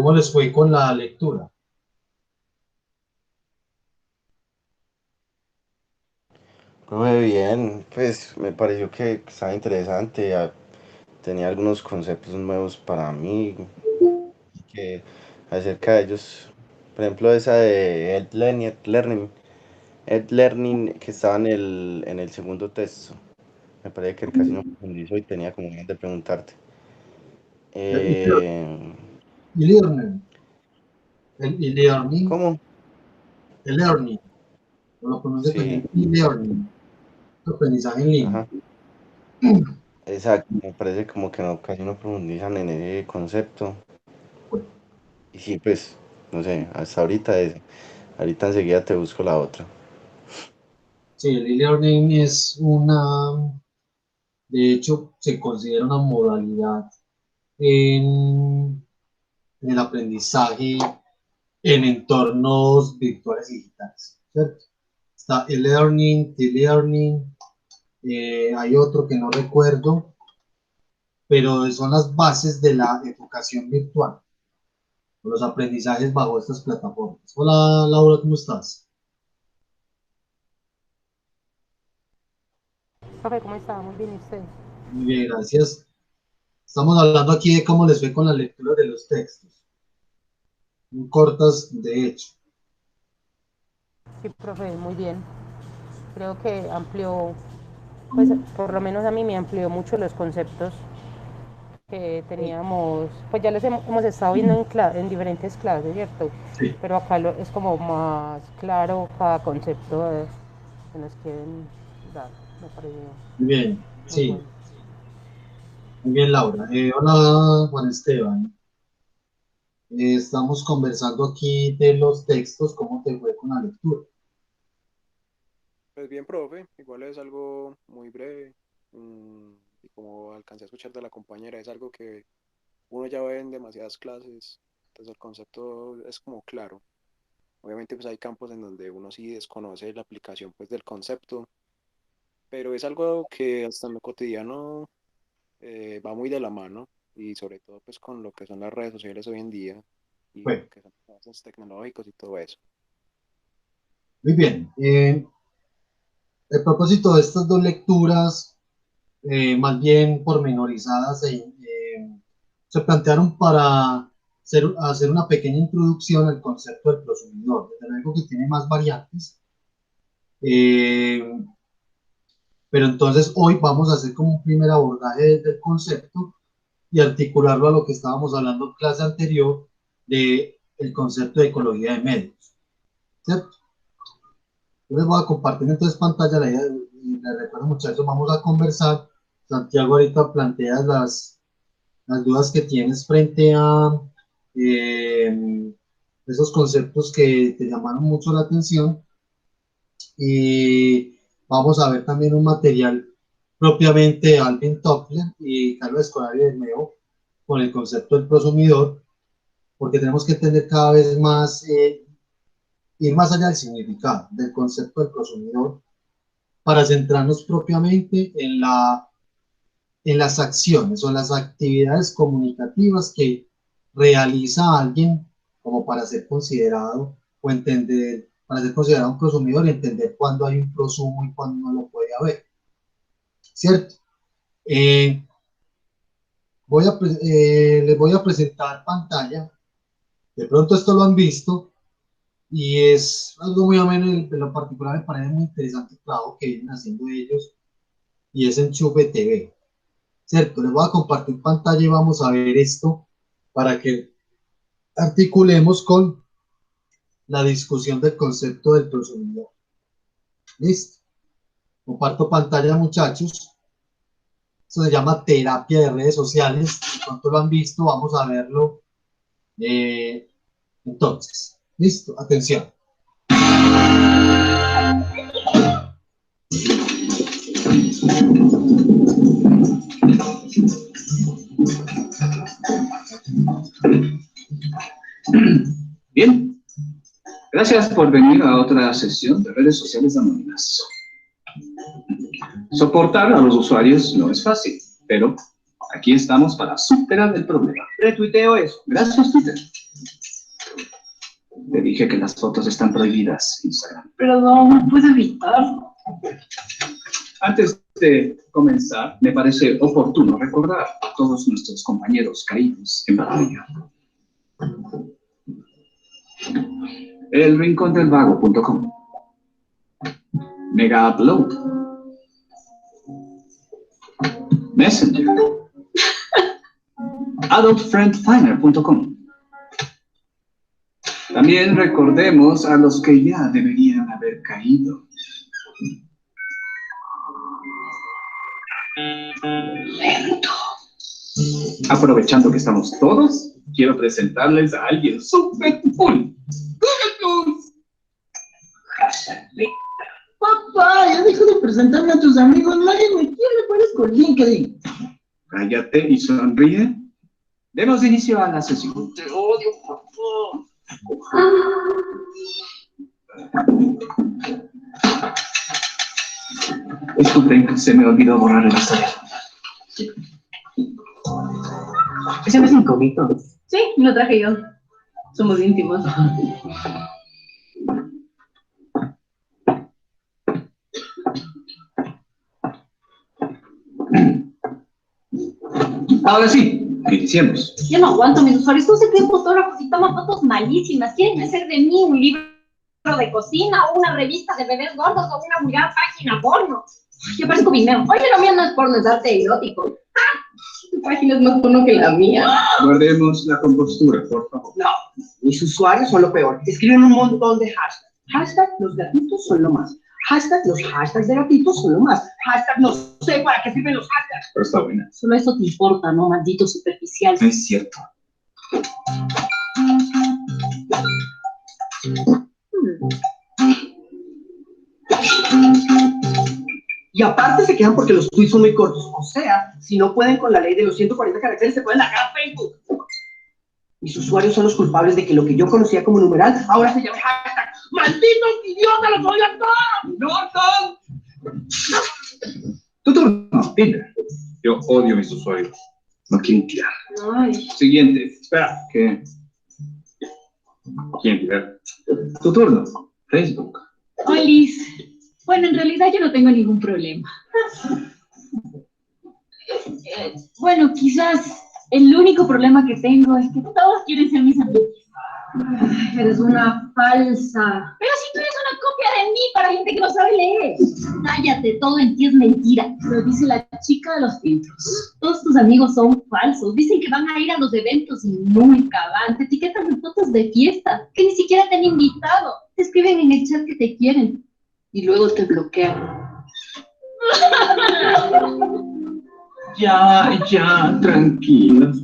¿Cómo les fue con la lectura? Profe, bien, pues me pareció que estaba interesante, tenía algunos conceptos nuevos para mí, que acerca de ellos, por ejemplo esa de Ed Learning que estaba en el segundo texto, me parece que casi no profundizó y tenía como ganas de preguntarte. Eh, E-learning, el e-learning, ¿Cómo? el learning, o lo conoce también Sí, e-learning, aprendizaje en línea. ajá, exacto, me parece como que no, casi no profundizan en ese concepto, Bueno, y sí, pues, no sé, hasta ahorita es. Ahorita enseguida te busco la otra. sí, el e-learning es de hecho, se considera una modalidad en el aprendizaje en entornos virtuales y digitales, ¿cierto? Está el learning, the learning, hay otro que no recuerdo, pero son las bases de la educación virtual, los aprendizajes bajo estas plataformas. Hola Laura, ¿cómo estás? Profe, ¿cómo está? Muy bien, ¿y usted? Muy bien, gracias. Estamos hablando aquí de cómo les fue con la lectura de los textos, muy cortas de hecho. Sí, profe, muy bien. Creo que amplió, pues por lo menos a mí me amplió mucho los conceptos que teníamos, pues ya los hemos estado viendo en diferentes clases, ¿cierto? Sí, Pero acá es como más claro cada concepto que nos quieren dar. Me pareció muy bien, muy sí, bueno. muy bien Laura. Hola Juan Esteban. Estamos conversando aquí de los textos, cómo te fue con la lectura. Pues bien, profe, igual es algo muy breve, y como alcancé a escuchar de la compañera, es algo que uno ya ve en demasiadas clases, entonces el concepto es como claro. Obviamente pues hay campos en donde uno sí desconoce la aplicación pues del concepto, pero es algo que hasta en lo cotidiano va muy de la mano y sobre todo pues con lo que son las redes sociales hoy en día y Bueno, lo que son los avances tecnológicos y todo eso. muy bien. El propósito de estas dos lecturas, más bien pormenorizadas, se plantearon para hacer una pequeña introducción al concepto del prosumidor, desde luego que tiene más variantes, eh, pero entonces hoy vamos a hacer como un primer abordaje del concepto y articularlo a lo que estábamos hablando en clase anterior de el concepto de ecología de medios, ¿cierto? Yo les voy a compartir entonces pantalla, y les recuerdo muchachos, vamos a conversar. Santiago ahorita plantea las dudas que tienes frente a eh, esos conceptos que te llamaron mucho la atención y vamos a ver también un material propiamente de Alvin Toffler y Carlos Escolari de nuevo con el concepto del prosumidor, porque tenemos que entender cada vez más, ir más allá del significado del concepto del prosumidor para centrarnos propiamente en las acciones o en las actividades comunicativas que realiza alguien como para ser considerado o entender, para ser considerado un prosumidor y entender cuándo hay un prosumo y cuándo no lo puede haber, ¿cierto? Eh, les voy a presentar pantalla, de pronto esto lo han visto y es algo muy ameno, en lo particular me parece muy interesante el trabajo que vienen haciendo ellos y es Enchufe TV. ¿Cierto? Les voy a compartir pantalla y vamos a ver esto para que articulemos con la discusión del concepto del prosumidor. ¿Listo? Comparto pantalla, muchachos. Esto se llama terapia de redes sociales. De pronto lo han visto, vamos a verlo. Eh, entonces, listo, atención. Bien, gracias por venir a otra sesión de redes sociales anónimas. Soportar a los usuarios no es fácil, pero aquí estamos para superar el problema. Retuiteo eso. Gracias, Twitter. Te dije que las fotos están prohibidas, Instagram. Perdón, no puedo evitarlo. Antes de comenzar, me parece oportuno recordar a todos nuestros compañeros caídos en batalla. elrincondelvago.com, Mega Upload, Messenger, adultfriendfinder.com. También recordemos a los que ya deberían haber caído. Lento. Aprovechando que estamos todos, quiero presentarles a alguien súper cool. ¡Google Plus! Papá, ya dejo de presentarme a tus amigos. Nadie me quiere, parezco LinkedIn. Cállate y sonríe. Demos inicio a la sesión. Te odio, papá. Disculpen, se me olvidó borrar el historial. ¿Ese no es un comito? Sí, lo traje yo. Somos íntimos. Ahora sí, iniciemos. Yo no aguanto mis usuarios. No se creen fotógrafos y toman fotos malísimas. Quieren hacer de mí un libro de cocina o una revista de bebés gordos o una vulgar página porno. Yo parezco Vimeo. Oye, lo mío no es porno, es arte erótico. Tu página es más porno que la mía. Guardemos la compostura, por favor. No, mis usuarios son lo peor. Escriben un montón de hashtags. Hashtag los gatitos son lo más. Hashtag los hashtags de gatitos son lo más. Hashtag no sé para qué sirven los hashtags. Pero está buena. Solo eso te importa, ¿no? Maldito superficial. No es cierto. Y aparte se quejan porque los tweets son muy cortos. O sea, si no pueden con la ley de los 140 caracteres, se pueden largar a Facebook. Mis usuarios son los culpables de que lo que yo conocía como numeral ahora se llama hashtag. ¡Malditos idiotas, los odio a todos! ¡No! Tu turno, Tinder. Yo odio a mis usuarios. No quieren tirar. Ay. Siguiente. Espera, ¿qué? ¿Quién tirar? Tu turno. Facebook. Olis. Bueno, en realidad yo no tengo ningún problema. Bueno, quizás el único problema que tengo es que todos quieren ser mis amigos. Ay, eres una falsa. Pero si tú eres una copia de mí para gente que no sabe leer. Cállate, todo en ti es mentira. Lo dice la chica de los filtros. Todos tus amigos son falsos. Dicen que van a ir a los eventos y nunca van. Te etiquetan en fotos de fiesta que ni siquiera te han invitado. Te escriben en el chat que te quieren y luego te bloquean. Ya, tranquilos.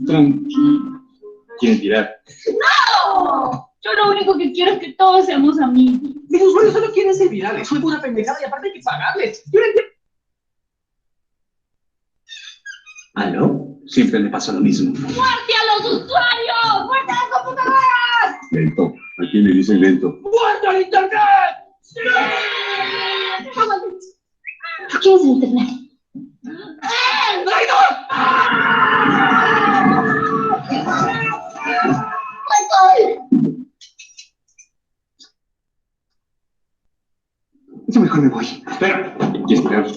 ¿Quieren tirar? ¡No! Yo lo único que quiero es que todos seamos amigos. Mis usuarios solo quieren ser virales. Soy pura pendejada y aparte hay que pagarles. Yo no entiendo. ¿Aló? Siempre le pasa lo mismo. ¡Muerte a los usuarios! ¡Muerte a las computadoras! Lento. ¿A quién le dicen lento? ¡Muerte al internet! ¡Sí! ¿Qué es el internet? Yo mejor me voy. Espera. Y esperar.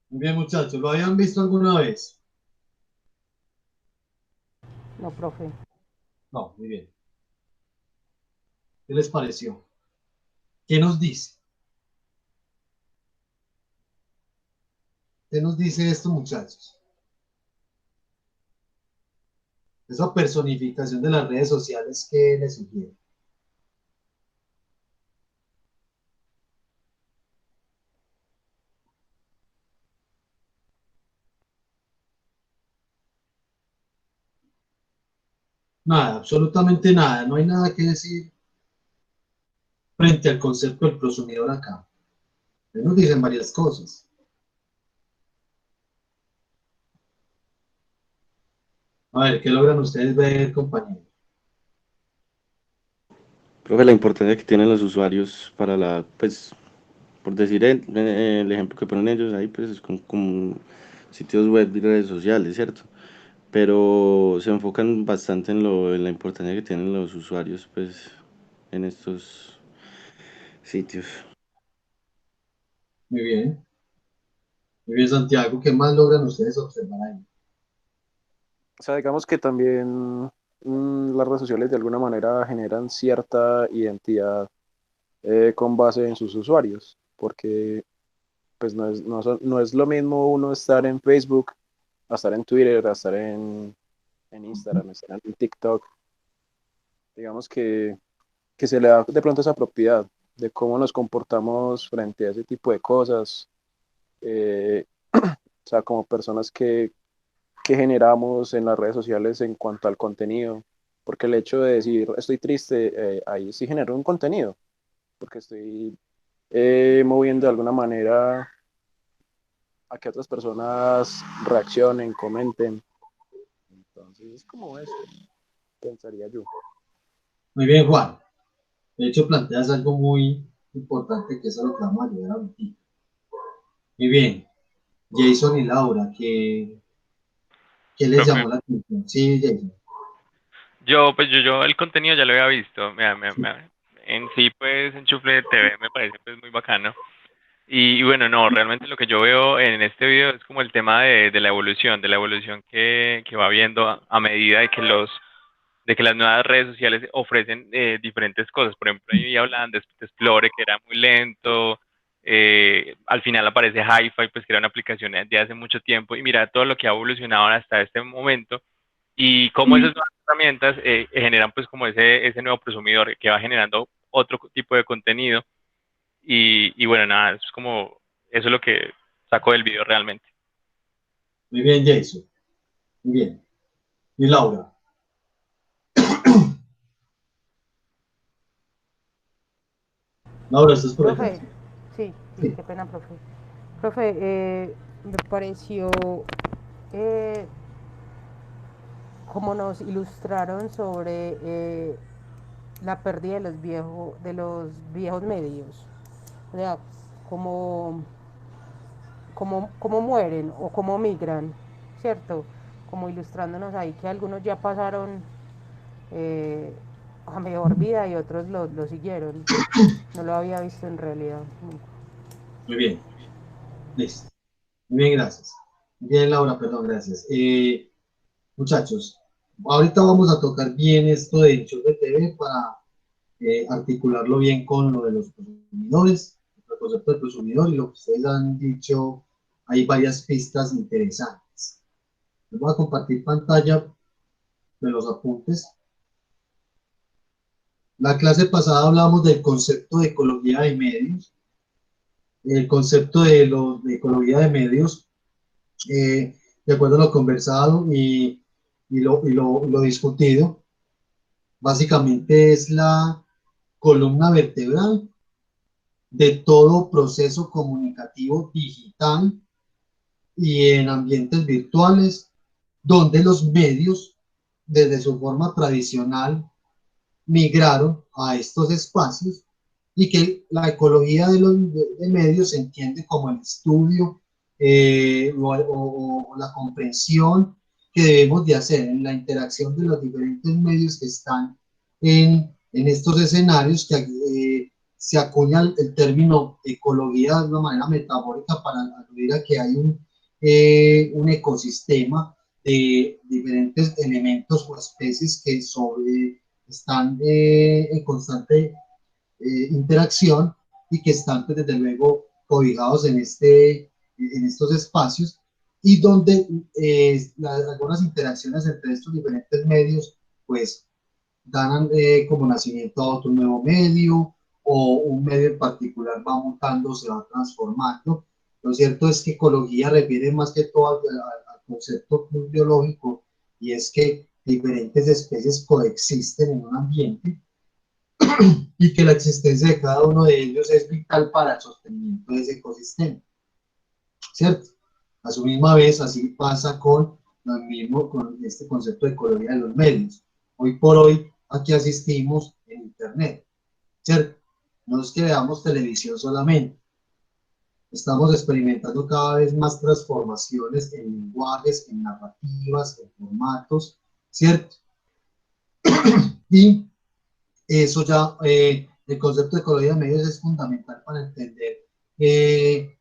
Muy bien, muchachos, ¿lo habían visto alguna vez? No, profe. No, muy bien. ¿Qué les pareció? ¿Qué nos dice? ¿Qué nos dice esto, muchachos? Esa personificación de las redes sociales, ¿qué les sugiere? Nada, absolutamente nada. No hay nada que decir frente al concepto del prosumidor acá. Nos dicen varias cosas. A ver, ¿qué logran ustedes ver, compañeros? Profe, la importancia que tienen los usuarios para la, pues, por decir el ejemplo que ponen ellos ahí, pues es como sitios web y redes sociales, ¿cierto? Pero se enfocan bastante en la importancia que tienen los usuarios, pues, en estos sitios. Muy bien. Muy bien, Santiago. ¿Qué más logran ustedes observar ahí? O sea, digamos que también las redes sociales de alguna manera generan cierta identidad con base en sus usuarios, porque pues no es lo mismo uno estar en Facebook, a estar en Twitter, a estar en Instagram, a estar en TikTok. Digamos que se le da de pronto esa propiedad de cómo nos comportamos frente a ese tipo de cosas, o sea, como personas que generamos en las redes sociales en cuanto al contenido, porque el hecho de decir estoy triste, ahí sí genero un contenido, porque estoy moviendo de alguna manera a que otras personas reaccionen, comenten. Entonces es como eso, pensaría yo. Muy bien, Juan. De hecho, planteas algo muy importante que es a lo que vamos a llegar ahorita. Muy bien. Jason y Laura, ¿qué les Profe, llamó la atención? Sí, Jason. yo el contenido ya lo había visto. Sí. En sí, pues, Enchufle TV me parece pues muy bacano. Y bueno, no, realmente lo que yo veo en este video es como el tema de la evolución que va viendo a medida de que las nuevas redes sociales ofrecen diferentes cosas. Por ejemplo, ahí hablaban de Explore, que era muy lento. Al final aparece Hi-Fi, pues que era una aplicación de hace mucho tiempo. Y mira todo lo que ha evolucionado hasta este momento y cómo esas nuevas herramientas generan pues como ese nuevo prosumidor que va generando otro tipo de contenido. Y bueno, nada, eso es como, eso es lo que saco del video realmente. Muy bien, Jason. Muy bien. Y Laura. Laura, ¿estás por allá? Profe, sí, sí, Sí. qué pena, profe. Profe, me pareció eh, como nos ilustraron sobre la pérdida de los viejos medios. O sea, cómo, cómo mueren o cómo migran, ¿cierto? Como ilustrándonos ahí que algunos ya pasaron eh, a mejor vida y otros lo siguieron. No lo había visto en realidad. Muy bien. Listo. Muy bien, gracias. Bien, Laura, perdón, gracias. Muchachos, ahorita vamos a tocar bien esto de Enchufe TV para articularlo bien con lo de los consumidores, el concepto del consumidor y lo que ustedes han dicho. Hay varias pistas interesantes. Les voy a compartir pantalla de los apuntes. La clase pasada hablamos del concepto de ecología de medios. El concepto de ecología de medios, de acuerdo a lo conversado y lo discutido, básicamente es la columna vertebral de todo proceso comunicativo digital y en ambientes virtuales, donde los medios, desde su forma tradicional, migraron a estos espacios y que la ecología de medios se entiende como el estudio o la comprensión que debemos de hacer en la interacción de los diferentes medios que están en estos escenarios, que se acuña el término ecología de una manera metafórica para aludir a que hay un ecosistema de diferentes elementos o especies que están en constante interacción y que están, pues, desde luego, cobijados en estos espacios y donde algunas interacciones entre estos diferentes medios, pues, dan como nacimiento a otro nuevo medio o un medio en particular va mutando, se va transformando. Lo cierto es que ecología refiere más que todo al concepto biológico, y es que diferentes especies coexisten en un ambiente y que la existencia de cada uno de ellos es vital para el sostenimiento de ese ecosistema, ¿cierto? A su misma vez, así pasa con lo mismo con este concepto de ecología de los medios. Hoy por hoy, aquí asistimos en Internet, ¿cierto? No es que veamos televisión solamente, Estamos experimentando cada vez más transformaciones en lenguajes, en narrativas, en formatos, ¿cierto? Y eso ya, el concepto de ecología de medios es fundamental para entender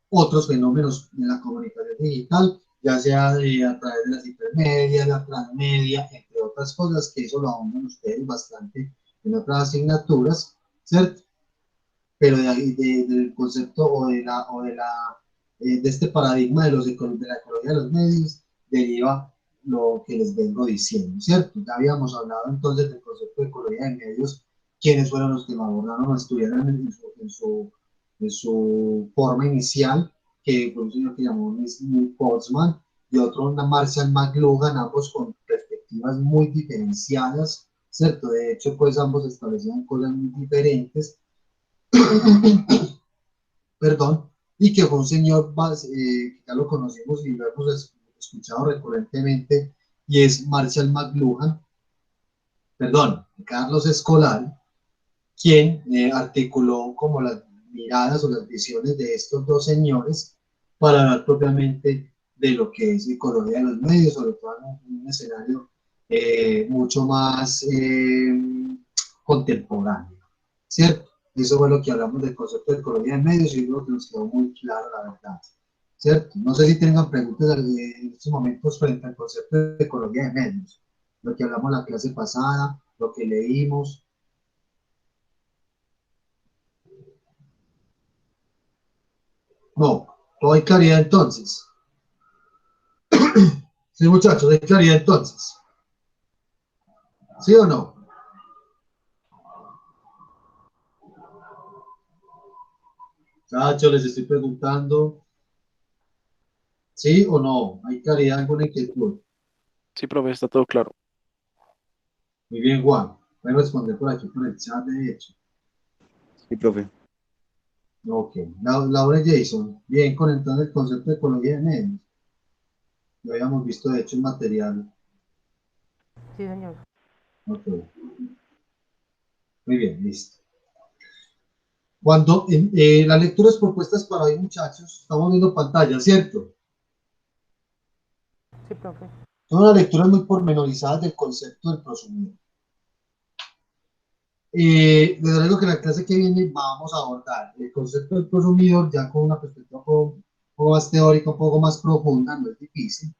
otros fenómenos de la comunicación digital, ya sea a través de las intermedias, la transmedia, entre otras cosas, que eso lo ahondan ustedes bastante en otras asignaturas, ¿cierto? Pero del concepto de este paradigma de la ecología de los medios deriva lo que les vengo diciendo, ¿cierto? Ya habíamos hablado entonces del concepto de ecología de medios, quiénes fueron los que lo abordaron o estudiaron en su forma inicial, que fue un señor que llamó Neil Postman y otro, Marshall McLuhan, ambos con perspectivas muy diferenciadas, ¿cierto? De hecho, pues ambos establecían cosas muy diferentes, perdón, y que fue un señor que ya lo conocimos y lo hemos escuchado recurrentemente, y es Marshall McLuhan, perdón, Carlos Escolar, quien articuló como las miradas o las visiones de estos dos señores para hablar propiamente de lo que es ecología de los medios, sobre todo en un escenario mucho más contemporáneo, ¿cierto? Eso fue lo que hablamos del concepto de ecología de medios y creo que nos quedó muy claro, la verdad, ¿cierto? No sé si tengan preguntas en estos momentos frente al concepto de ecología de medios, lo que hablamos la clase pasada, lo que leímos. No, todo hay claridad entonces. Sí, muchachos, hay claridad entonces. ¿Sí o no? Muchachos, les estoy preguntando, ¿sí o no? ¿Hay claridad, alguna inquietud? Sí, profe, está todo claro. Muy bien, Juan. Voy a responder por aquí por el chat, de hecho. Sí, profe. Ok. Laura Jason, bien con entonces el concepto de ecología de medios. Lo habíamos visto, de hecho, en material. Sí, señor. Ok. Muy bien, listo. Cuando las lecturas propuestas para hoy, muchachos, estamos viendo pantalla, ¿cierto? Sí, profe. Son unas lecturas muy pormenorizadas del concepto del prosumidor. Desde luego que en la clase que viene vamos a abordar el concepto del prosumidor ya con una perspectiva un poco más teórica, un poco más profunda, no es difícil,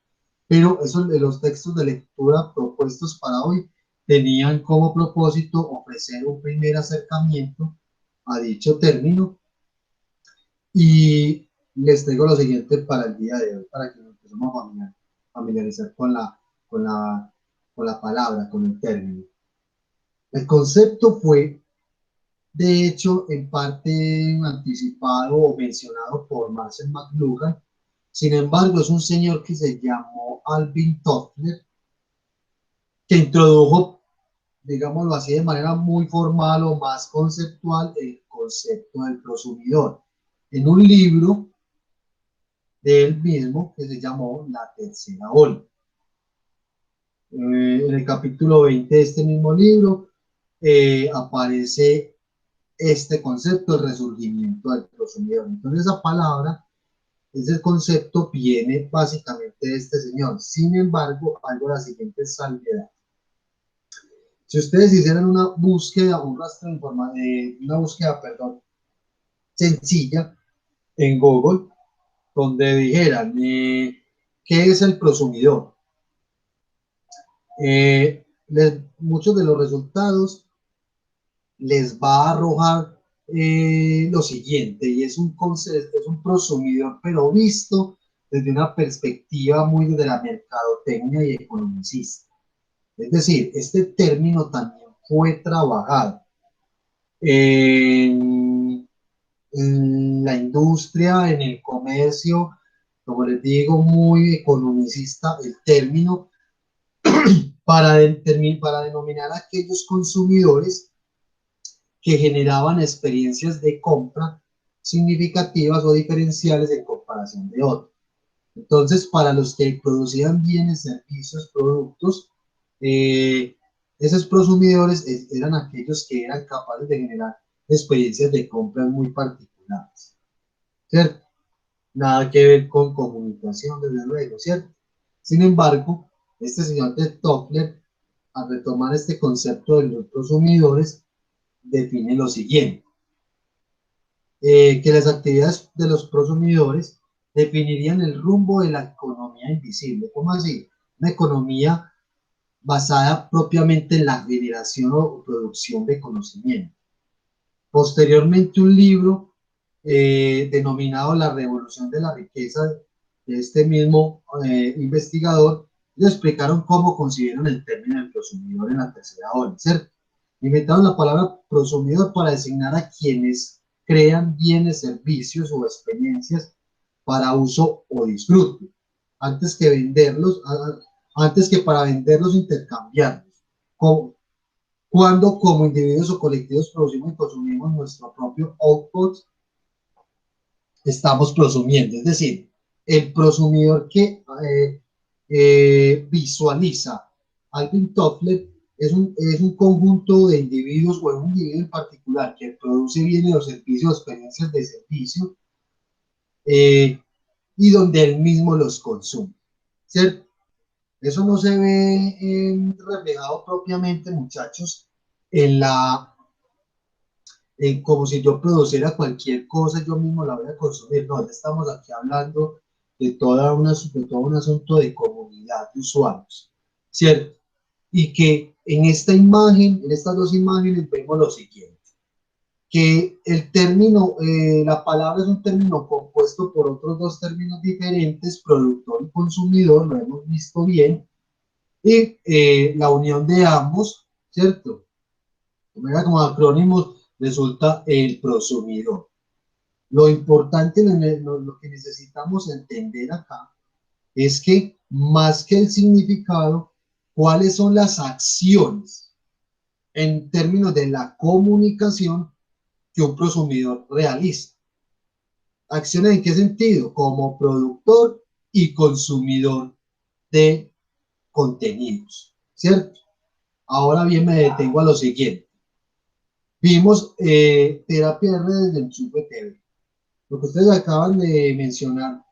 pero eso de los textos de lectura propuestos para hoy tenían como propósito ofrecer un primer acercamiento a dicho término y les traigo lo siguiente para el día de hoy, para que nos empecemos a familiarizar con la palabra, con el término. El concepto fue, de hecho, en parte anticipado o mencionado por Marcel McLuhan. Sin embargo, es un señor que se llamó Alvin Toffler, que introdujo, digámoslo así, de manera muy formal o más conceptual, el concepto del prosumidor en un libro de él mismo que se llamó La Tercera Ola. En el capítulo 20 de este mismo libro aparece este concepto, el resurgimiento del prosumidor. Entonces esa palabra, ese concepto viene básicamente de este señor. Sin embargo, algo de la siguiente salvedad. Si ustedes hicieran una búsqueda, un rastro de información, una búsqueda, perdón, sencilla en Google, donde dijeran qué es el prosumidor, muchos de los resultados les va a arrojar lo siguiente, y es un concepto, es un prosumidor, pero visto desde una perspectiva muy de la mercadotecnia y economicista. Es decir, este término también fue trabajado en la industria, en el comercio, como les digo, muy economicista el término, para denominar a aquellos consumidores que generaban experiencias de compra significativas o diferenciales en comparación de otros. Entonces, para los que producían bienes, servicios, productos, esos prosumidores eran aquellos que eran capaces de generar experiencias de compra muy particulares, ¿cierto? nada que ver con comunicación, desde luego, ¿cierto? Sin embargo, este señor de Toffler, al retomar este concepto de los prosumidores, define lo siguiente, que las actividades de los prosumidores definirían el rumbo de la economía invisible. ¿Cómo así? Una economía basada propiamente en la generación o producción de conocimiento. Posteriormente, un libro denominado La Revolución de la Riqueza, de este mismo investigador, le explicaron cómo concibieron el término del prosumidor en la tercera ola, ¿cierto? Inventaron la palabra prosumidor para designar a quienes crean bienes, servicios o experiencias para uso o disfrute, antes que venderlos, antes que para venderlos, intercambiarlos. Cuando como individuos o colectivos producimos y consumimos nuestro propio output, estamos prosumiendo. Es decir, el prosumidor que visualiza Alvin Toffler es un conjunto de individuos o un individuo en particular que produce bienes o servicios o experiencias de servicio y donde él mismo los consume, ¿cierto? Eso no se ve reflejado propiamente, muchachos, en como si yo produciera cualquier cosa, yo mismo la voy a consumir. No, estamos aquí hablando de todo un asunto de comunidad de usuarios, ¿cierto? Y que en esta imagen, en estas dos imágenes, vemos lo siguiente, que el término, la palabra es un término compuesto por otros dos términos diferentes, productor y consumidor, lo hemos visto bien, y la unión de ambos, ¿cierto? Como acrónimos resulta el prosumidor. Lo importante, lo que necesitamos entender acá, es que más que el significado, cuáles son las acciones en términos de la comunicación que un prosumidor realiza. ¿Acciones en qué sentido? Como productor y consumidor de contenidos, ¿cierto? Ahora bien, me detengo a lo siguiente. Vimos terapia R desde Enchufe TV. Lo que ustedes acaban de mencionar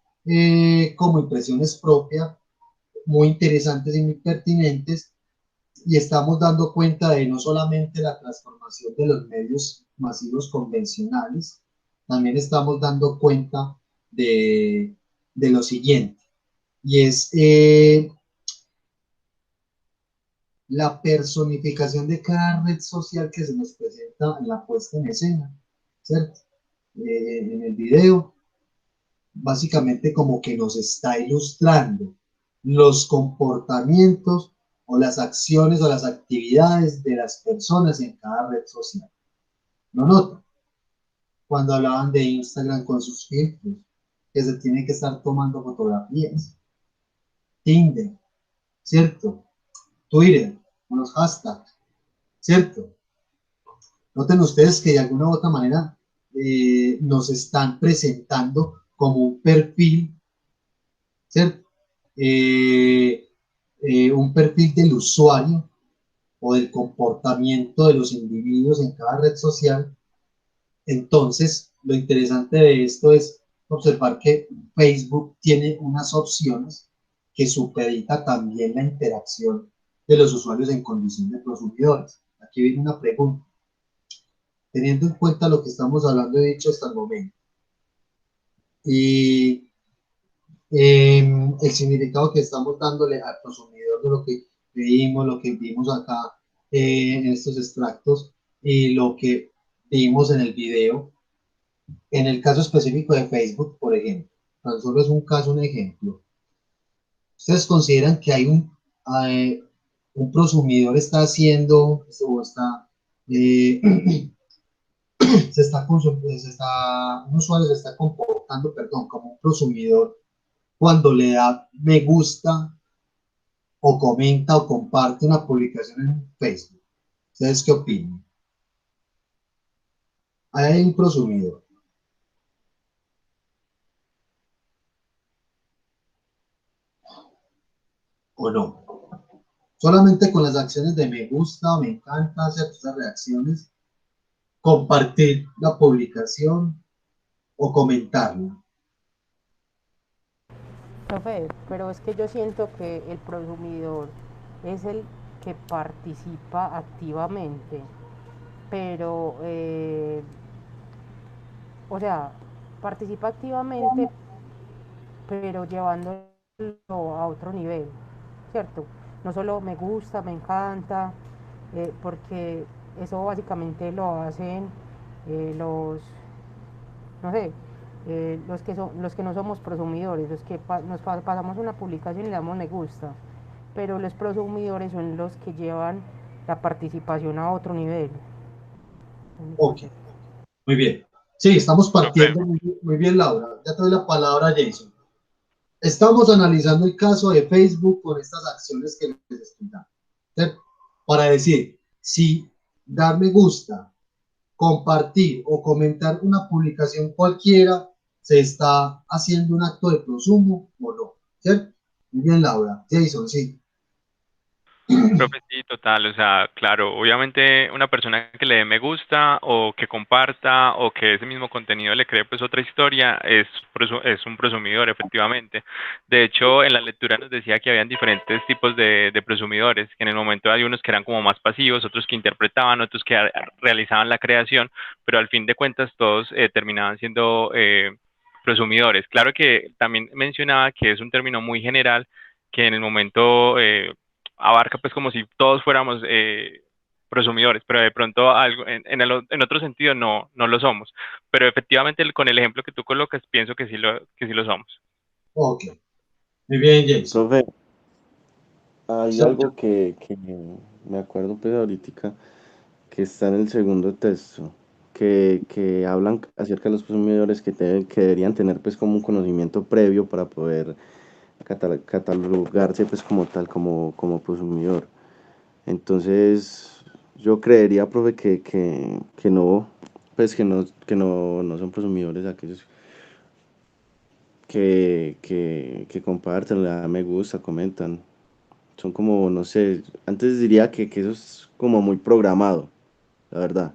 como impresiones propias, muy interesantes y muy pertinentes, y estamos dando cuenta de no solamente la transformación de los medios masivos convencionales, también estamos dando cuenta de lo siguiente, y es la personificación de cada red social que se nos presenta en la puesta en escena, ¿cierto? En el video, básicamente como que nos está ilustrando los comportamientos o las acciones o las actividades de las personas en cada red social. ¿No notan? Cuando hablaban de Instagram con sus filtros, que se tiene que estar tomando fotografías, Tinder, ¿cierto? Twitter, con los hashtags, ¿cierto? Noten ustedes que de alguna u otra manera nos están presentando como un perfil, ¿cierto? Un perfil del usuario o del comportamiento de los individuos en cada red social. Entonces, lo interesante de esto es observar que Facebook tiene unas opciones que supedita también la interacción de los usuarios en condición de prosumidores. Aquí viene una pregunta. Teniendo en cuenta lo que estamos hablando, he dicho hasta el momento, y el significado que estamos dándole al consumidor de lo que vimos acá en estos extractos y lo que vimos en el video, en el caso específico de Facebook, por ejemplo, tan solo es un caso, un ejemplo. ¿Ustedes consideran que hay un prosumidor está haciendo o está un usuario se está comportando, perdón, como un prosumidor cuando le da me gusta o comenta o comparte una publicación en Facebook? ¿Ustedes qué opinan? Ahí hay un prosumidor. ¿O no? Solamente con las acciones de me gusta o me encanta, ciertas reacciones, compartir la publicación o comentarla. Profe, pero es que yo siento que el prosumidor es el que participa activamente, pero, o sea, participa activamente, pero llevándolo a otro nivel, ¿cierto? No solo me gusta, me encanta, porque eso básicamente lo hacen los, no sé, los que no somos prosumidores, los que pasamos una publicación y le damos me gusta, pero los prosumidores son los que llevan la participación a otro nivel. Ok, muy bien. Sí, estamos Profe, partiendo muy bien, Laura. Ya te doy la palabra a Jason. Estamos analizando el caso de Facebook con estas acciones que les estoy dando, ¿cierto? Para decir, si dar me gusta, compartir o comentar una publicación cualquiera, se está haciendo un acto de prosumo o no, ¿cierto? Muy bien, Laura. Jason, sí. profe, sí, total, o sea, claro, obviamente una persona que le dé me gusta o que comparta o que ese mismo contenido le cree pues otra historia es un presumidor, efectivamente. De hecho, en la lectura nos decía que habían diferentes tipos de presumidores, que en el momento hay unos que eran como más pasivos, otros que interpretaban, otros que realizaban la creación, pero al fin de cuentas todos terminaban siendo presumidores. Claro que también mencionaba que es un término muy general que en el momento abarca pues como si todos fuéramos presumidores, pero de pronto algo, en otro sentido no lo somos. Pero efectivamente con el ejemplo que tú colocas, pienso que sí lo somos. Ok, muy bien, Jason. Profe, hay Sergio. algo que me acuerdo pues ahorita que está en el segundo texto, que hablan acerca de los consumidores que deberían tener pues como un conocimiento previo para poder catalogarse pues como tal, como consumidor. Entonces, yo creería, profe, que no, pues que no son consumidores aquellos que comparten, le dan me gusta, comentan. Son como, no sé, antes diría que eso es como muy programado, la verdad.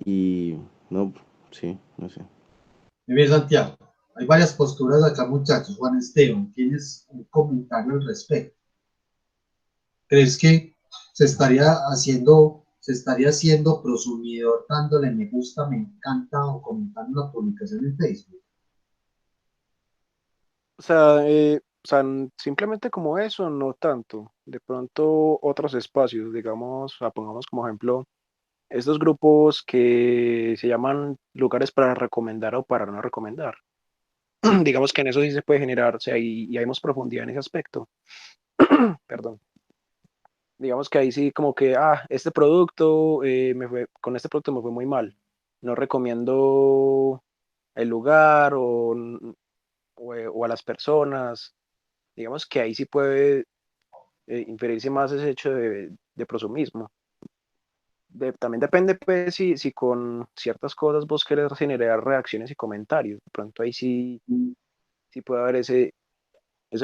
Y no, sí, no sé. Muy bien, Santiago. Hay varias posturas acá, muchachos. Juan Esteban, ¿tienes un comentario al respecto? ¿Crees que se estaría haciendo prosumidor dándole me gusta, me encanta o comentando una publicación en Facebook? Simplemente como eso, no tanto. De pronto otros espacios, digamos, pongamos como ejemplo estos grupos que se llaman lugares para recomendar o para no recomendar. Digamos que en eso sí se puede generar, o sea, y hay más profundidad en ese aspecto. Perdón. Digamos que ahí sí como que, este producto, con este producto me fue muy mal. No recomiendo el lugar o a las personas. Digamos que ahí sí puede inferirse más ese hecho de prosumismo. También depende, pues, si con ciertas cosas vos querés generar reacciones y comentarios. De pronto ahí sí puede haber ese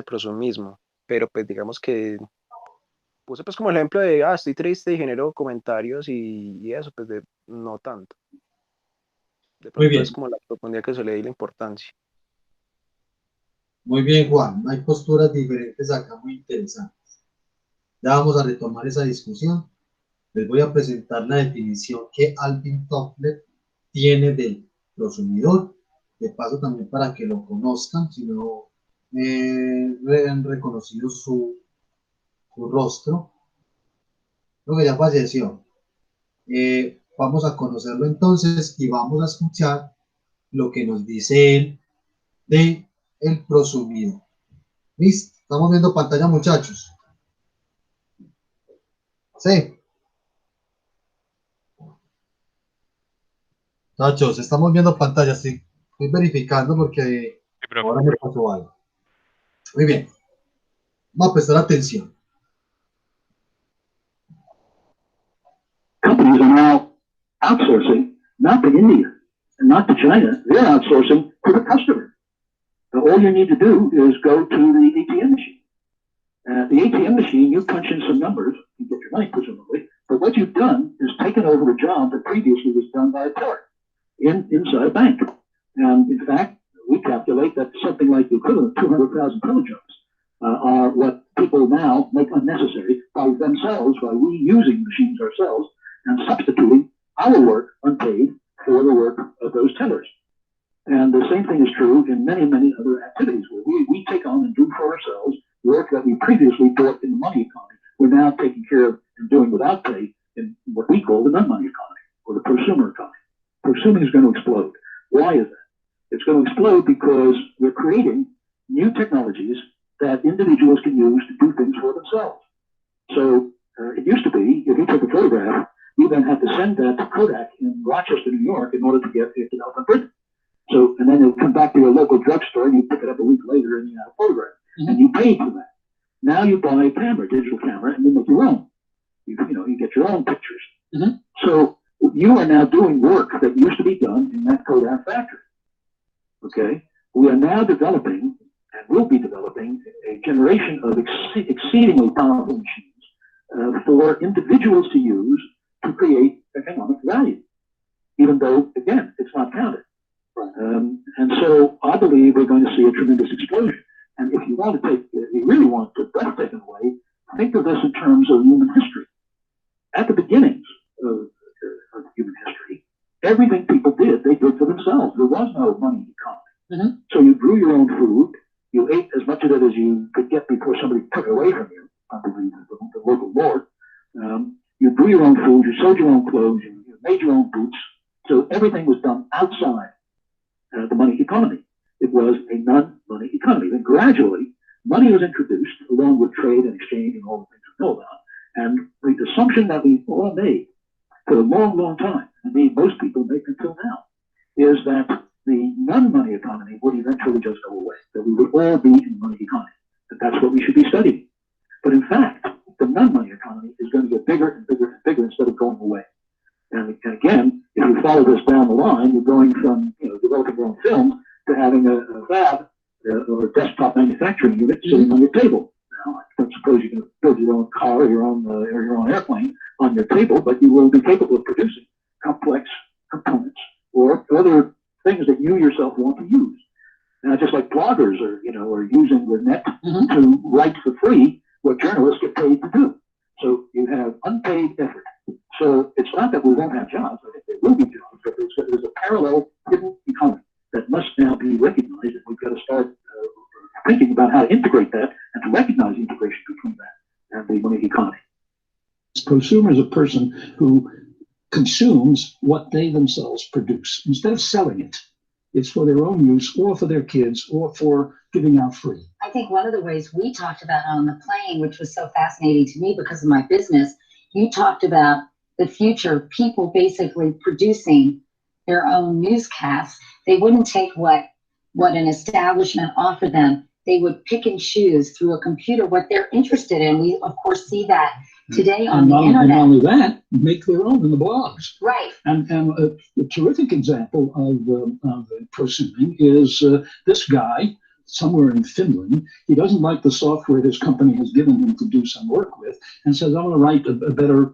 prosumismo. Pero pues digamos que puse pues como el ejemplo de, estoy triste y genero comentarios y eso, pues no tanto. De Muy pronto es bien, como la profundidad que se le da y la importancia. muy bien, Juan. Hay posturas diferentes acá muy interesantes. Ya vamos a retomar esa discusión. Les voy a presentar la definición que Alvin Toffler tiene del prosumidor. De paso también para que lo conozcan, si no han reconocido su rostro. Creo que ya falleció. Vamos a conocerlo entonces y vamos a escuchar lo que nos dice él de el prosumidor. ¿Listo? Estamos viendo pantalla, muchachos. Sí, muchachos, estamos viendo pantalla. Sí, estoy verificando porque Sí, profe. ahora me pasó algo. Muy bien, vamos a prestar atención. Companies are now outsourcing, not to India and not to China, they're outsourcing to the customer. So all you need to do is go to the ATM machine. The ATM machine, you punch in some numbers, you get your money presumably, but what you've done is taken over a job that previously was done by a clerk inside a bank. And in fact, we calculate that something like the equivalent of 200,000 telejobs are what people now make unnecessary by themselves, by reusing machines ourselves and substituting our work unpaid for the work of those tellers. And the same thing is true in many, many other activities where we take on and do for ourselves work that we previously thought in the money economy. We're now taking care of and doing without pay in what we call the non-money economy or the prosumer economy. Prosuming is going to explode. Why is that? It's going to explode because we're creating new technologies that individuals can use to do things for themselves. So it used to be, if you took a photograph, you then had to send that to Kodak in Rochester, New York, in order to get it out on print. So, and then you'd come back to your local drugstore and you pick it up a week later and you have a photograph. And you paid for that. Now you buy a camera, digital camera, and you make your own. You get your own pictures. So you are now doing work that used to be done in that Kodak factory. Okay? We are now developing and will be developing a generation of exceedingly powerful machines for individuals to use to create economic value, even though, again, it's not counted. And so I believe we're going to see a tremendous explosion. And if you want to if you really want to breath taken away, think of this in terms of human history. At the beginnings of human history, everything people did, they did for themselves. There was no money economy. So you grew your own food, you ate as much of it as you could get before somebody took it away from you, I believe the local lord. You grew your own food, you sold your own clothes, you made your own boots. So everything was done outside the money economy. It was a non-money economy. Then gradually, money was introduced along with trade and exchange and all the things we know about. And the assumption that we all made for a long, long time, and most people make until now, is that the non-money economy would eventually just go away, that we would all be in the money economy, that that's what we should be studying. But in fact, the non-money economy is going to get bigger and bigger and bigger instead of going away. And again, if you follow this down the line, you're going from developing your own film to having a fab or a desktop manufacturing unit sitting on your table. Now, I don't suppose you can build your own car or your own airplane on your table, but you will be capable of producing complex components or other things that you yourself want to use. Now, just like bloggers are using the net to write for free what journalists get paid to do. So you have unpaid effort. So it's not that we won't have jobs. I think there will be jobs, but there's a parallel hidden economy that must now be recognized, and we've got to start thinking about how to integrate that and to recognize the integration between that and the money economy. Prosumer is a person who consumes what they themselves produce. Instead of selling it, it's for their own use or for their kids or for giving out free. I think one of the ways we talked about on the plane, which was so fascinating to me because of my business, you talked about the future, people basically producing their own newscasts. They wouldn't take what an establishment offered them. They would pick and choose through a computer what they're interested in. We, of course, see that today on the internet. And not only that, make their own in the blogs. Right. And a terrific example of prosuming is this guy somewhere in Finland. He doesn't like the software his company has given him to do some work with and says, I want to write a better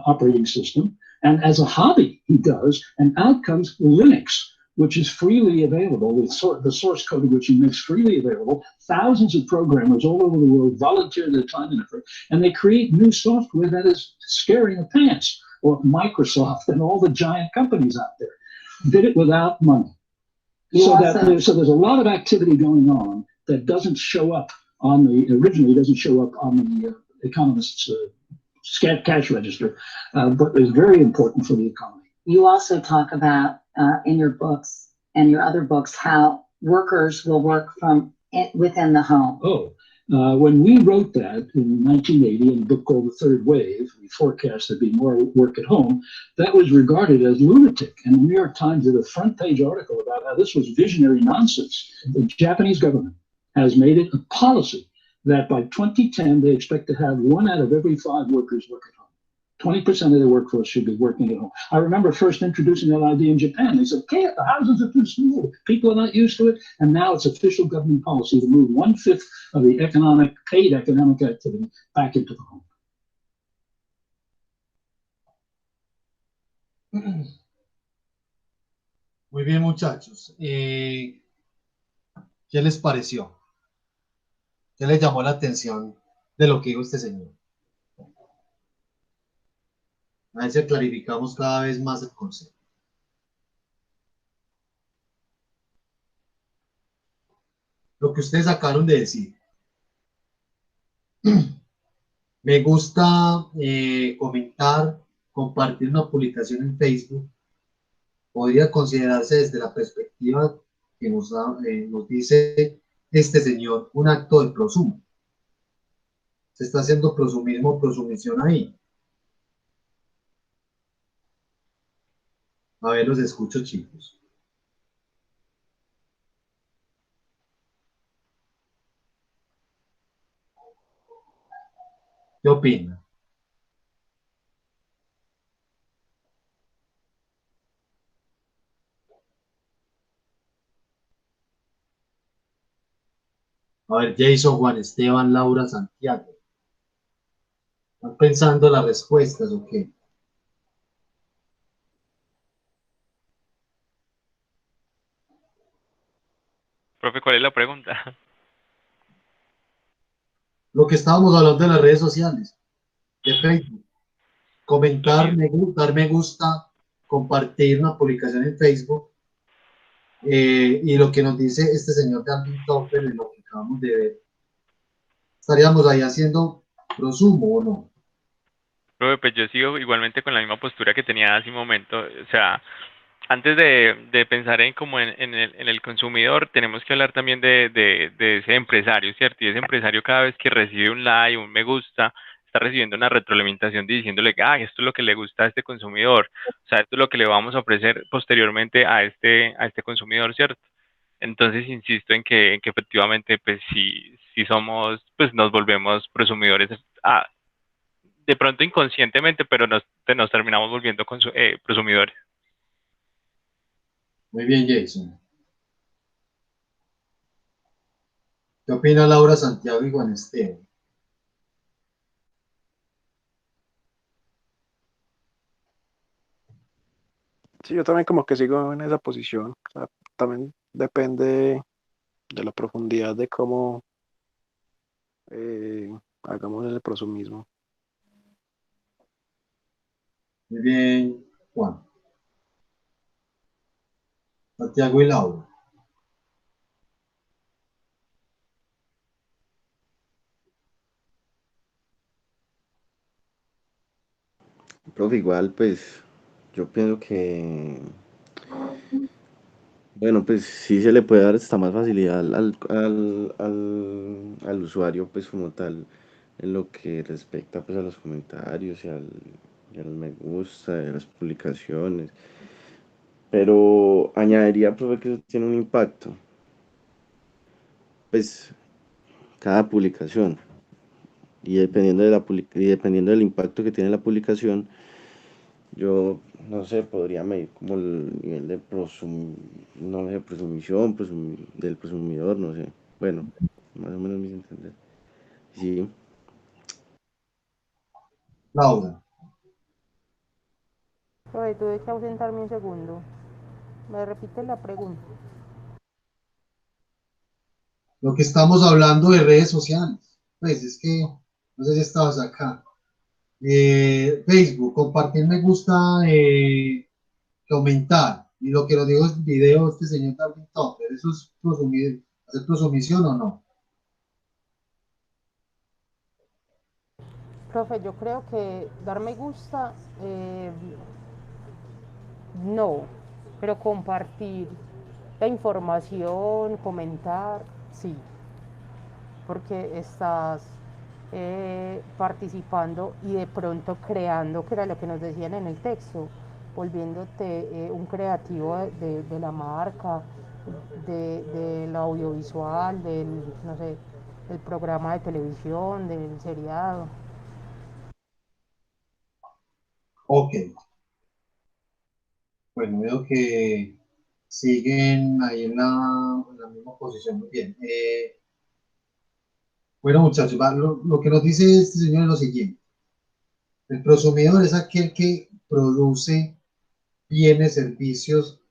operating system. And as a hobby, he does, and out comes Linux, which is freely available, the source code of which he makes freely available. Thousands of programmers all over the world volunteer their time and effort, and they create new software that is scaring the pants, or Microsoft and all the giant companies out there did it without money. So there's a lot of activity going on that doesn't show up on originally doesn't show up on the Economist's cash register, but is very important for the economy. You also talk about in your books and your other books how workers will work from within the home. When we wrote that in 1980 in a book called The Third Wave, we forecast there'd be more work at home. That was regarded as lunatic. And the New York Times did a front page article about how this was visionary nonsense. The Japanese government has made it a policy that by 2010, they expect to have 1 out of every 5 workers work at home. 20% of the workforce should be working at home. I remember first introducing that idea in Japan. They said, "Can't, the houses are too small. People are not used to it." And now it's official government policy to move 1/5 of the paid economic activity back into the home. Muy bien, muchachos. ¿Qué les pareció? ¿Qué les llamó la atención de lo que dijo este señor? A ver si clarificamos cada vez más el concepto. Lo que ustedes acabaron de decir. Me gusta comentar, compartir una publicación en Facebook. Podría considerarse desde la perspectiva que nos dice este señor un acto de prosumo. Se está haciendo prosumismo, prosumisión ahí. A ver, los escucho, chicos. ¿Qué opinan? A ver, Jason, Juan Esteban, Laura, Santiago. ¿Están pensando las respuestas o qué? Profe, ¿cuál es la pregunta? Lo que estábamos hablando de las redes sociales, de Facebook. Comentar, dar me gusta, compartir una publicación en Facebook. Y lo que nos dice este señor Gavin Topper en lo que acabamos de ver. ¿Estaríamos ahí haciendo prosumo o no? Profe, pues yo sigo igualmente con la misma postura que tenía hace un momento. O sea, antes de pensar en como en el consumidor, tenemos que hablar también de ese empresario, ¿cierto? Y ese empresario cada vez que recibe un like, un me gusta, está recibiendo una retroalimentación diciéndole que esto es lo que le gusta a este consumidor, o sea, esto es lo que le vamos a ofrecer posteriormente a este consumidor, ¿cierto? Entonces insisto en que efectivamente, pues si somos, pues nos volvemos prosumidores, de pronto inconscientemente, pero nos terminamos volviendo prosumidores. Muy bien, Jason. ¿Qué opina Laura, Santiago y Juan Esteban? Sí, yo también como que sigo en esa posición. O sea, también depende de la profundidad de cómo hagamos el prosumismo. Muy bien, Juan. Santiago y Laura. Profe, igual, pues, yo pienso que, bueno, pues sí se le puede dar hasta más facilidad al usuario, pues, como tal, en lo que respecta, pues, a los comentarios y al me gusta, de las publicaciones. Pero añadiría, profe, que eso tiene un impacto, pues, cada publicación. Y dependiendo del impacto que tiene la publicación, yo no sé, podría medir como el nivel de no sé, presumición, del presumidor, no sé. Bueno, más o menos me hice entender. Sí, Laura. Profe, tuve que ausentarme un segundo. ¿Me repite la pregunta? Lo que estamos hablando de redes sociales. Pues es que, no sé si estabas acá. Facebook, compartir me gusta, comentar. Y lo que nos dijo el video este señor David Topper, ¿eso es prosumir, hacer prosumisión o no? Profe, yo creo que dar me gusta, no, pero compartir la información, comentar, sí, porque estás participando y de pronto creando, que era lo que nos decían en el texto, volviéndote un creativo de la marca, del audiovisual, del, no sé, del programa de televisión, del seriado. Ok. Bueno, veo que siguen ahí en la misma posición. Muy bien. Bueno, muchachos, lo que nos dice este señor es lo siguiente. El prosumidor es aquel que produce bienes, servicios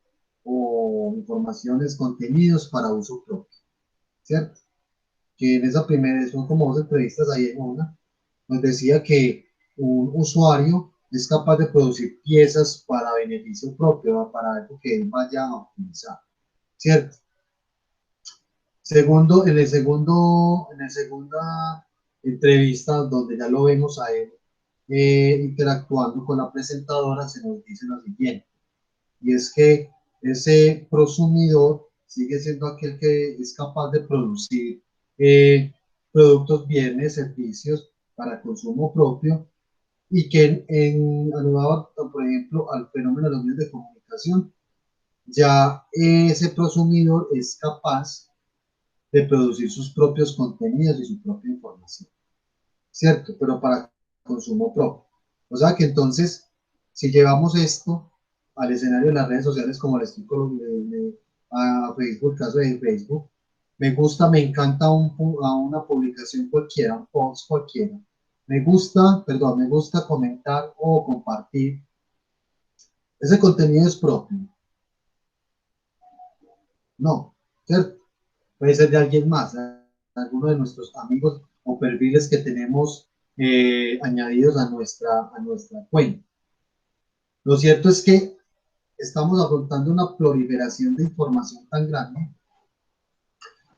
o informaciones, contenidos para uso propio. ¿cierto? Que en esa primera, son como 2 entrevistas ahí en una, nos decía que un usuario es capaz de producir piezas para beneficio propio, para algo que él vaya a utilizar, ¿cierto? Segundo, en la segunda entrevista, donde ya lo vemos a él interactuando con la presentadora, se nos dice lo siguiente, y es que ese prosumidor sigue siendo aquel que es capaz de producir productos, bienes, servicios para consumo propio, y que anulado, por ejemplo, al fenómeno de los medios de comunicación, ya ese prosumidor es capaz de producir sus propios contenidos y su propia información, ¿cierto? Pero para consumo propio. O sea que entonces, si llevamos esto al escenario de las redes sociales, como les estoy a Facebook, caso de Facebook, me gusta, me encanta a una publicación cualquiera, un post cualquiera. Me gusta comentar o compartir. Ese contenido es propio. No, ¿cierto? Puede ser de alguien más, alguno de nuestros amigos o perfiles que tenemos añadidos a nuestra cuenta. Lo cierto es que estamos afrontando una proliferación de información tan grande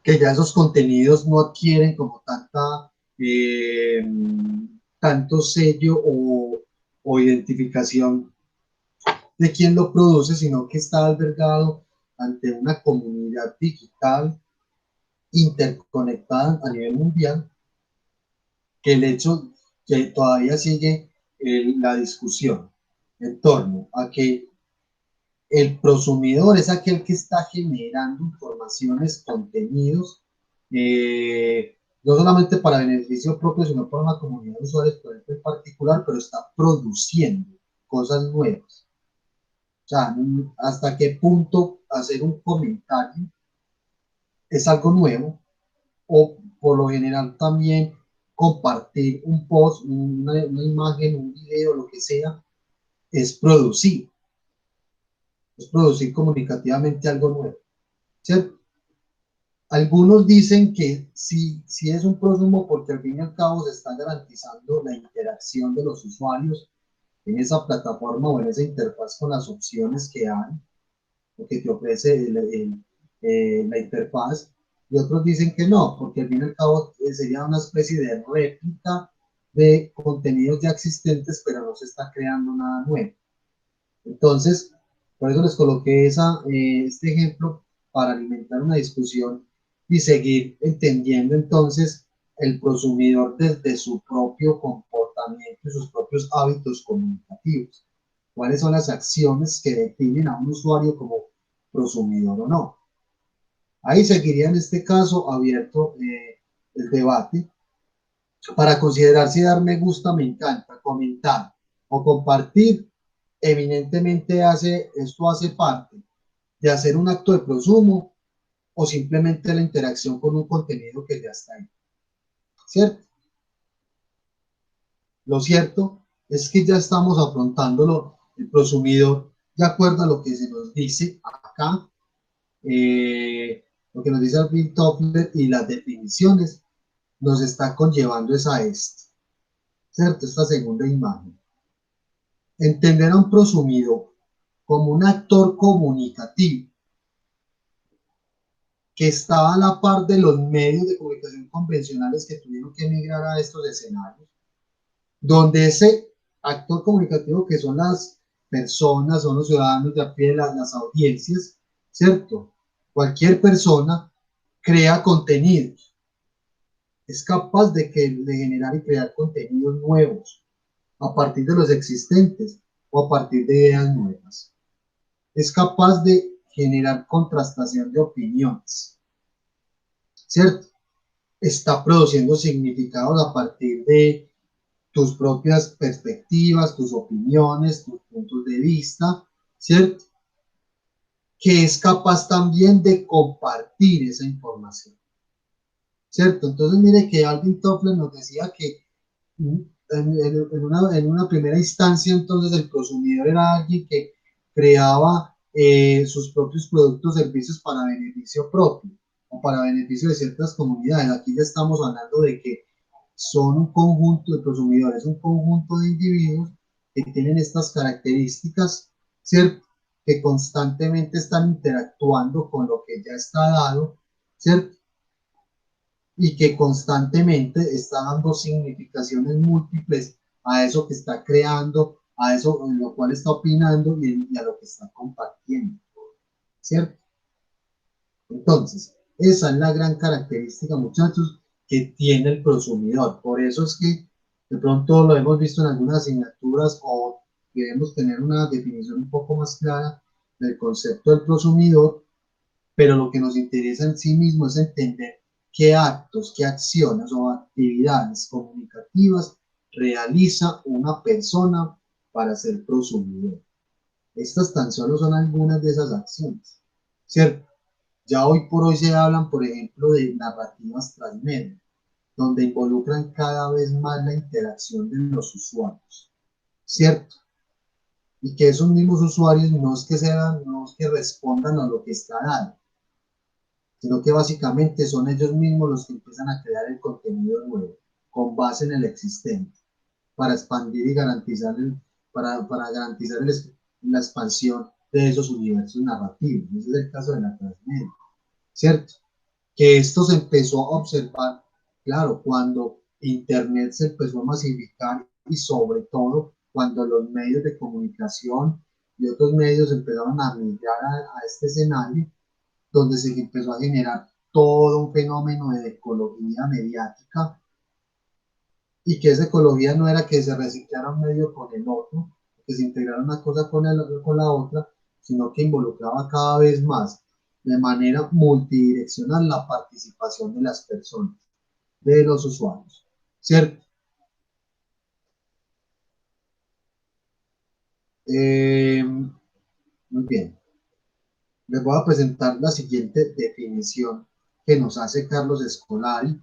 que ya esos contenidos no adquieren como tanto sello o identificación de quién lo produce, sino que está albergado ante una comunidad digital interconectada a nivel mundial, que el hecho que todavía sigue la discusión en torno a que el prosumidor es aquel que está generando informaciones, contenidos, no solamente para beneficio propio, sino para una comunidad de usuarios, por ejemplo, en particular, pero está produciendo cosas nuevas. O sea, hasta qué punto hacer un comentario es algo nuevo, o por lo general también compartir un post, una imagen, un video, lo que sea, es producir comunicativamente algo nuevo, ¿cierto? Algunos dicen que sí es un prosumo porque al fin y al cabo se está garantizando la interacción de los usuarios en esa plataforma o en esa interfaz con las opciones que hay, lo que te ofrece la interfaz, y otros dicen que no, porque al fin y al cabo sería una especie de réplica de contenidos ya existentes, pero no se está creando nada nuevo. Entonces, por eso les coloqué este ejemplo para alimentar una discusión y seguir entendiendo entonces el prosumidor desde su propio comportamiento y sus propios hábitos comunicativos. ¿Cuáles son las acciones que definen a un usuario como prosumidor o no? Ahí seguiría en este caso abierto el debate para considerar si dar me gusta, me encanta, comentar o compartir, eminentemente esto hace parte de hacer un acto de prosumo o simplemente la interacción con un contenido que ya está ahí, ¿cierto? Lo cierto es que ya estamos afrontándolo el prosumidor de acuerdo a lo que se nos dice acá, lo que nos dice Alvin Toffler y las definiciones nos está conllevando es a esto, ¿cierto? Esta segunda imagen. Entender a un prosumidor como un actor comunicativo que está a la par de los medios de comunicación convencionales que tuvieron que migrar a estos escenarios, donde ese actor comunicativo que son las personas, son los ciudadanos de a pie, las audiencias, ¿cierto? Cualquier persona crea contenidos, es capaz de generar y crear contenidos nuevos a partir de los existentes o a partir de ideas nuevas. Es capaz de generar contrastación de opiniones, ¿cierto? Está produciendo significados a partir de tus propias perspectivas, tus opiniones, tus puntos de vista, ¿cierto? Que es capaz también de compartir esa información, ¿cierto? Entonces, mire que Alvin Toffler nos decía que en una primera instancia, entonces, el consumidor era alguien que creaba sus propios productos, servicios para beneficio propio, o o para beneficio de ciertas comunidades. Aquí ya estamos hablando de que son un conjunto de prosumidores, un conjunto de individuos que tienen estas características, ¿cierto? Que constantemente están interactuando con lo que ya está dado, ¿cierto? Y que constantemente está dando significaciones múltiples a eso que está creando, a eso en lo cual está opinando y a lo que está compartiendo, ¿cierto? Entonces, esa es la gran característica, muchachos, que tiene el prosumidor. Por eso es que de pronto lo hemos visto en algunas asignaturas o debemos tener una definición un poco más clara del concepto del prosumidor, pero lo que nos interesa en sí mismo es entender qué actos, qué acciones o actividades comunicativas realiza una persona para ser prosumidor. Estas tan solo son algunas de esas acciones, ¿cierto? Ya hoy por hoy se hablan, por ejemplo, de narrativas transmedia, donde involucran cada vez más la interacción de los usuarios, ¿cierto? Y que esos mismos usuarios no es que respondan a lo que está dado, sino que básicamente son ellos mismos los que empiezan a crear el contenido nuevo, con base en el existente, para expandir y garantizar, para garantizar la expansión de esos universos narrativos. Ese es el caso de la transmedia, ¿cierto? Que esto se empezó a observar, claro, cuando Internet se empezó a masificar y sobre todo cuando los medios de comunicación y otros medios empezaron a migrar a este escenario, donde se empezó a generar todo un fenómeno de ecología mediática, y que esa ecología no era que se reciclara un medio con el otro, que se integrara una cosa con la otra, sino que involucraba cada vez más de manera multidireccional la participación de las personas, de los usuarios, ¿cierto? Muy bien. Les voy a presentar la siguiente definición que nos hace Carlos Escolari,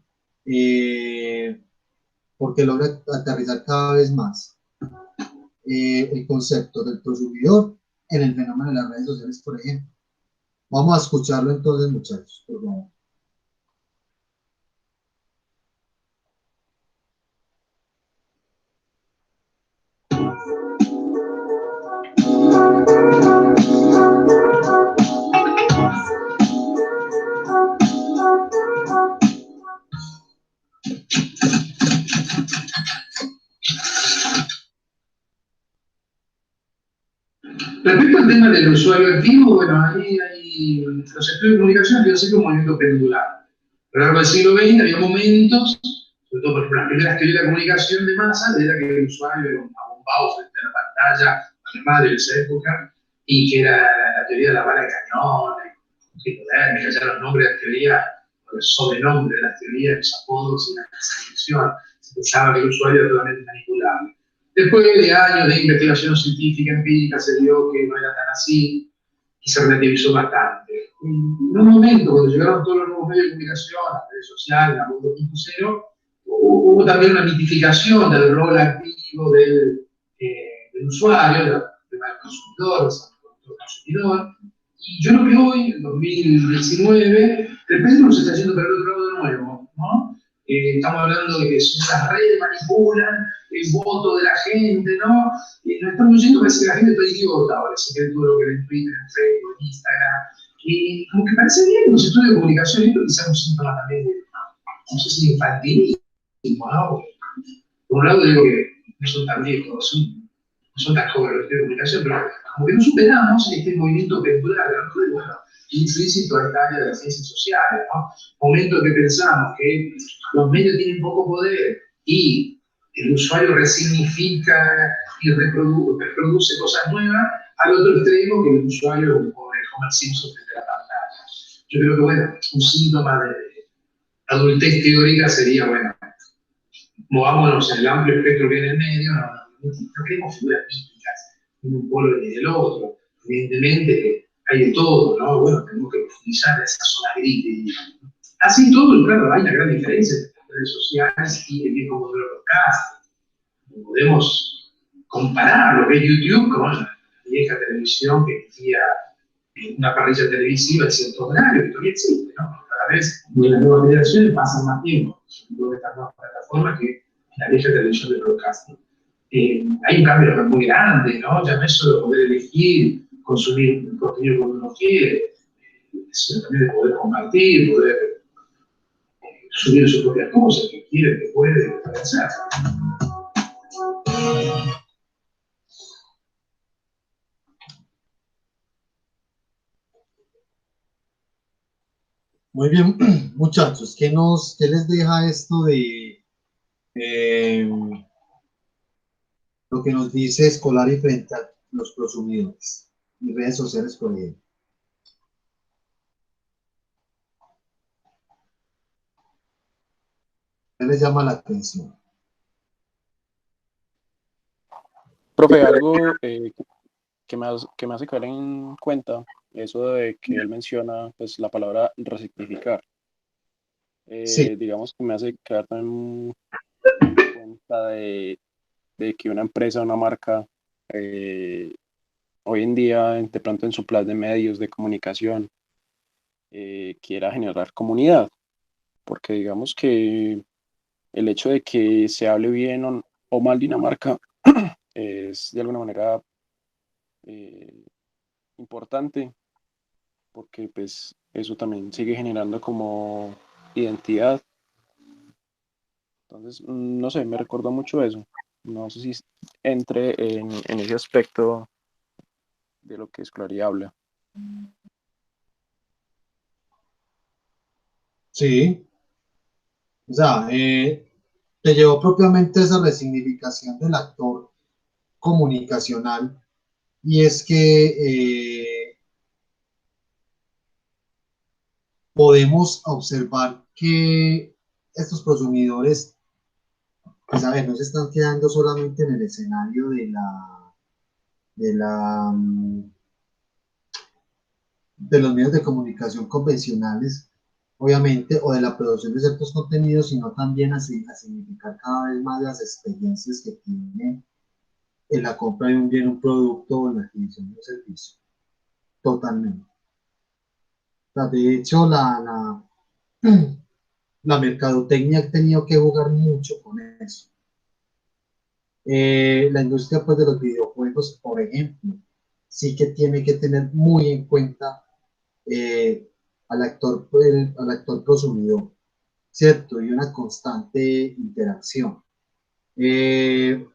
porque logra aterrizar cada vez más el concepto del prosumidor en el fenómeno de las redes sociales, por ejemplo. Vamos a escucharlo entonces, muchachos, por favor. Respecto al tema del usuario activo, bueno, ahí hay los estudios de comunicación habían sido un movimiento pendular. A lo largo del siglo XX había momentos, sobre todo por ejemplo las primeras teorías de la comunicación de masa, era que el usuario era un abombado frente a la pantalla, además de esa época, y que era la teoría de la bala de cañón, que ya los nombres de la teoría, los sobrenombres de la teoría, los apodos y la selección, se pensaba que el usuario era totalmente manipulable. Después de años de investigación científica, empírica, se vio que no era tan así y se relativizó bastante. En un momento, cuando llegaron todos los nuevos medios de comunicación, las redes sociales, la Mundo 2.0, hubo también una mitificación del rol activo del usuario, del consumidor, del consumidor. Y yo creo que hoy, en 2019, de repente nos está yendo para el otro lado de nuevo, ¿no? Estamos hablando de que las redes manipulan el voto de la gente, ¿no? Nos estamos yendo para que la gente está idiota ahora, se cree todo lo que ve en Twitter, en Facebook, en Instagram. Y como que parece bien los estudios de comunicación, esto quizás un síntoma también de, no sé si infantilismo, ¿no? Por un lado digo que no son tan viejos, no son tan jóvenes los estudios de comunicación, pero como que no superamos este movimiento pendular, ¿no? Bueno, implícito a esta área de las ciencias sociales, ¿no? Momento que pensamos que los medios tienen poco poder y el usuario resignifica y reproduce cosas nuevas, al otro extremo que el usuario, como el Homer Simpson frente a la pantalla. Yo creo que, bueno, un síntoma de adultez teórica sería, bueno, movámonos en el amplio espectro que hay en el medio, no queremos figuras místicas, ni un polo ni del otro. Evidentemente hay de todo, ¿no? Bueno, tenemos que profundizar esa zona gris. Así todo, claro, hay una gran diferencia entre las redes sociales y el viejo modelo podcast. No podemos comparar lo que es YouTube con la vieja televisión que emitía una parrilla televisiva en ciertos horarios, que todavía existe, ¿no? cada vez en las nuevas generaciones pasan más tiempo en estas nuevas plataformas que la vieja televisión de broadcasting. Hay un cambio muy grande, ¿no? Ya no es solo poder elegir, consumir el contenido como uno quiere, sino también de poder compartir, poder subir sus propias cosas que quiere, que puede, que puede hacer. Muy bien, muchachos, ¿qué les deja esto de lo que nos dice Scolari frente a los prosumidores y redes sociales, por ejemplo? ¿Qué les llama la atención? Profe, algo que me hace caer en cuenta, eso de que él menciona pues, la palabra resignificar. Sí. Digamos que me hace caer también en cuenta de que una empresa, una marca, hoy en día, de pronto en su plan de medios de comunicación, quiera generar comunidad. Porque digamos que el hecho de que se hable bien o mal de una marca es de alguna manera importante, porque pues eso también sigue generando como identidad. Entonces, no sé, me recordó mucho eso. No sé si entre en ese aspecto de lo que Scolari habla. Sí. O sea, te llevó propiamente esa resignificación del actor comunicacional, y es que podemos observar que estos prosumidores, pues a ver, no se están quedando solamente en el escenario de los medios de comunicación convencionales, obviamente, o de la producción de ciertos contenidos, sino también a significar cada vez más las experiencias que tiene en la compra de un bien, un producto o en la adquisición de un servicio. Totalmente. O sea, de hecho, la mercadotecnia ha tenido que jugar mucho con eso. La industria pues, de los videojuegos, por ejemplo, sí que tiene que tener muy en cuenta al actor prosumidor, ¿cierto? Y una constante interacción.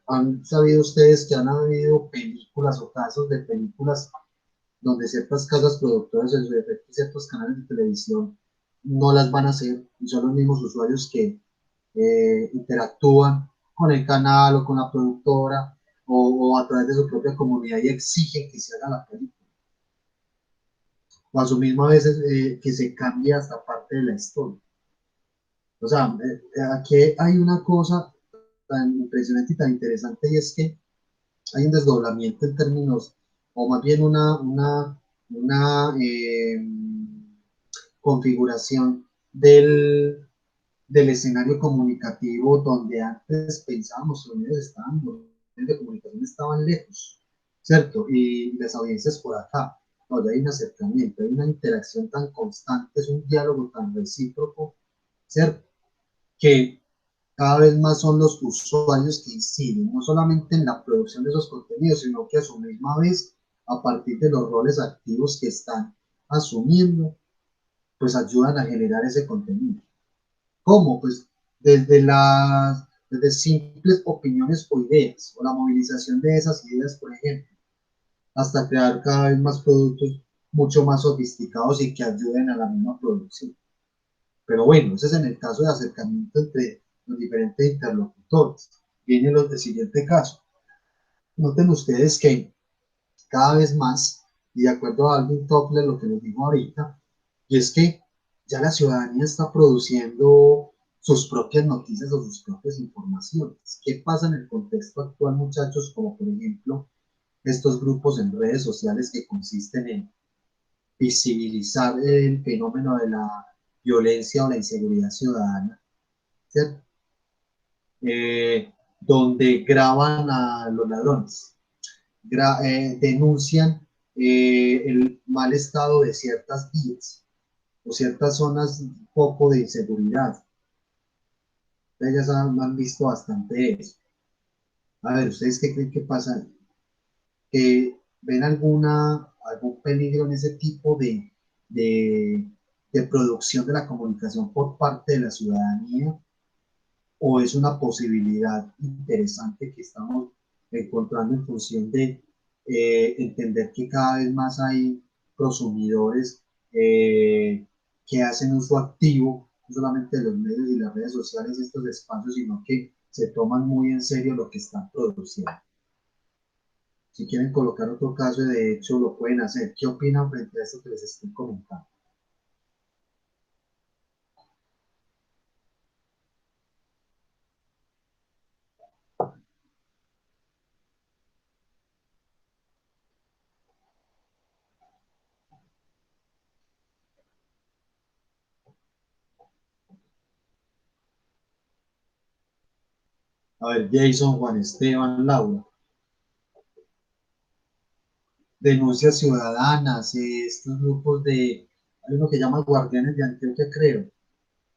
¿Han sabido ustedes que han habido películas o casos de películas donde ciertas casas productoras, en su defecto, ciertos canales de televisión no las van a hacer, y son los mismos usuarios que interactúan con el canal o con la productora o a través de su propia comunidad y exigen que se haga la película? O a su misma vez que se cambie hasta parte de la historia. O sea, aquí hay una cosa tan impresionante y tan interesante, y es que hay un desdoblamiento en términos, o más bien una configuración del escenario comunicativo, donde antes pensábamos que los medios de comunicación estaban lejos, ¿cierto? Y las audiencias por acá. No, ya hay un acercamiento, hay una interacción tan constante, es un diálogo tan recíproco, ¿cierto? Que cada vez más son los usuarios que inciden, no solamente en la producción de esos contenidos, sino que a su misma vez, a partir de los roles activos que están asumiendo, pues ayudan a generar ese contenido. ¿Cómo? Pues desde simples opiniones o ideas, o la movilización de esas ideas, por ejemplo, hasta crear cada vez más productos mucho más sofisticados y que ayuden a la misma producción. Pero bueno, ese es en el caso de acercamiento entre los diferentes interlocutores. Viene el siguiente caso. Noten ustedes que cada vez más, y de acuerdo a Alvin Toffler, lo que nos dijo ahorita, y es que ya la ciudadanía está produciendo sus propias noticias o sus propias informaciones. ¿Qué pasa en el contexto actual, muchachos? Como por ejemplo, estos grupos en redes sociales que consisten en visibilizar el fenómeno de la violencia o la inseguridad ciudadana, ¿cierto? Donde graban a los ladrones, denuncian el mal estado de ciertas vías, o ciertas zonas un poco de inseguridad. Ellas han visto bastante eso. A ver, ¿ustedes qué creen que pasa? ¿Que ven algún peligro en ese tipo de, de producción de la comunicación por parte de la ciudadanía? ¿O es una posibilidad interesante que estamos encontrando en función de entender que cada vez más hay prosumidores que hacen uso activo, no solamente de los medios y las redes sociales y estos espacios, sino que se toman muy en serio lo que están produciendo? Si quieren colocar otro caso, de hecho lo pueden hacer. ¿Qué opinan frente a esto que les estoy comentando? A ver, Jason, Juan Esteban, Laura. Denuncias ciudadanas, estos grupos de, hay uno que llama Guardianes de Antioquia, creo.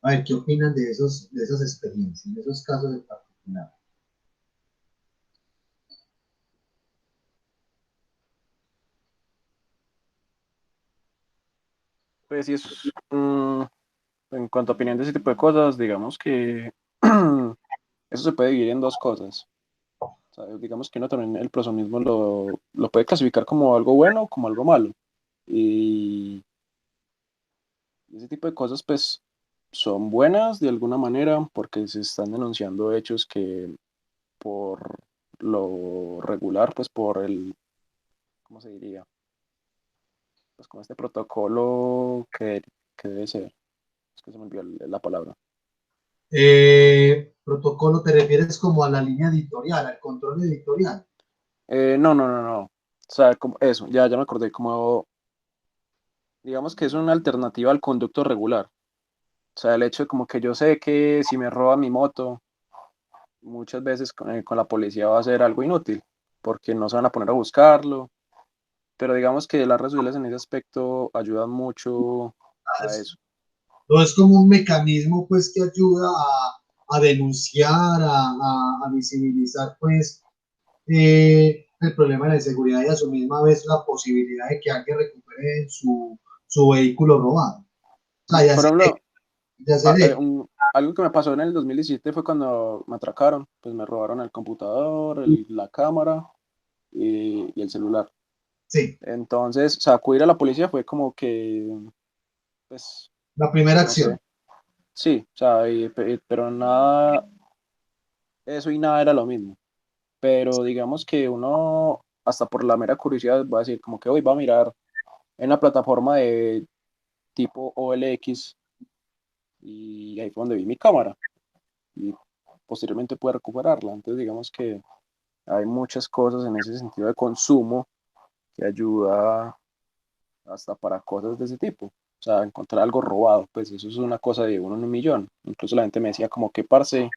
A ver, ¿qué opinan de esas experiencias, de esos casos en particular? Pues sí, en cuanto a opinión de ese tipo de cosas, digamos que eso se puede dividir en dos cosas. O sea, digamos que uno también el prosomismo lo puede clasificar como algo bueno o como algo malo. Y ese tipo de cosas pues son buenas de alguna manera porque se están denunciando hechos que por lo regular, pues por ¿cómo se diría? Pues con este protocolo que debe ser. Es que se me olvidó la palabra. Protocolo, ¿te refieres como a la línea editorial, al control editorial? No, no, no, no. O sea, como eso, ya me acordé, como digamos que es una alternativa al conducto regular. O sea, el hecho de como que yo sé que si me roba mi moto, muchas veces con la policía va a ser algo inútil, porque no se van a poner a buscarlo. Pero digamos que las redes sociales en ese aspecto ayudan mucho a eso. No es como un mecanismo pues que ayuda a denunciar, a visibilizar pues el problema de la inseguridad y a su misma vez la posibilidad de que alguien recupere su vehículo robado. O sea, Por ejemplo, ya se ve. algo que me pasó en el 2017 fue cuando me atracaron, pues me robaron el computador, la cámara y el celular. Sí. Entonces, o sea, acudir a la policía fue como que, pues, la primera no acción. sé. Sí, o sea, pero nada, eso y nada era lo mismo. Pero digamos que uno, hasta por la mera curiosidad, va a decir como que hoy va a mirar en la plataforma de tipo OLX y ahí fue donde vi mi cámara y posteriormente pude recuperarla. Entonces digamos que hay muchas cosas en ese sentido de consumo que ayuda hasta para cosas de ese tipo. O sea, encontrar algo robado, pues eso es una cosa de uno en un millón. Incluso la gente me decía como que, parce,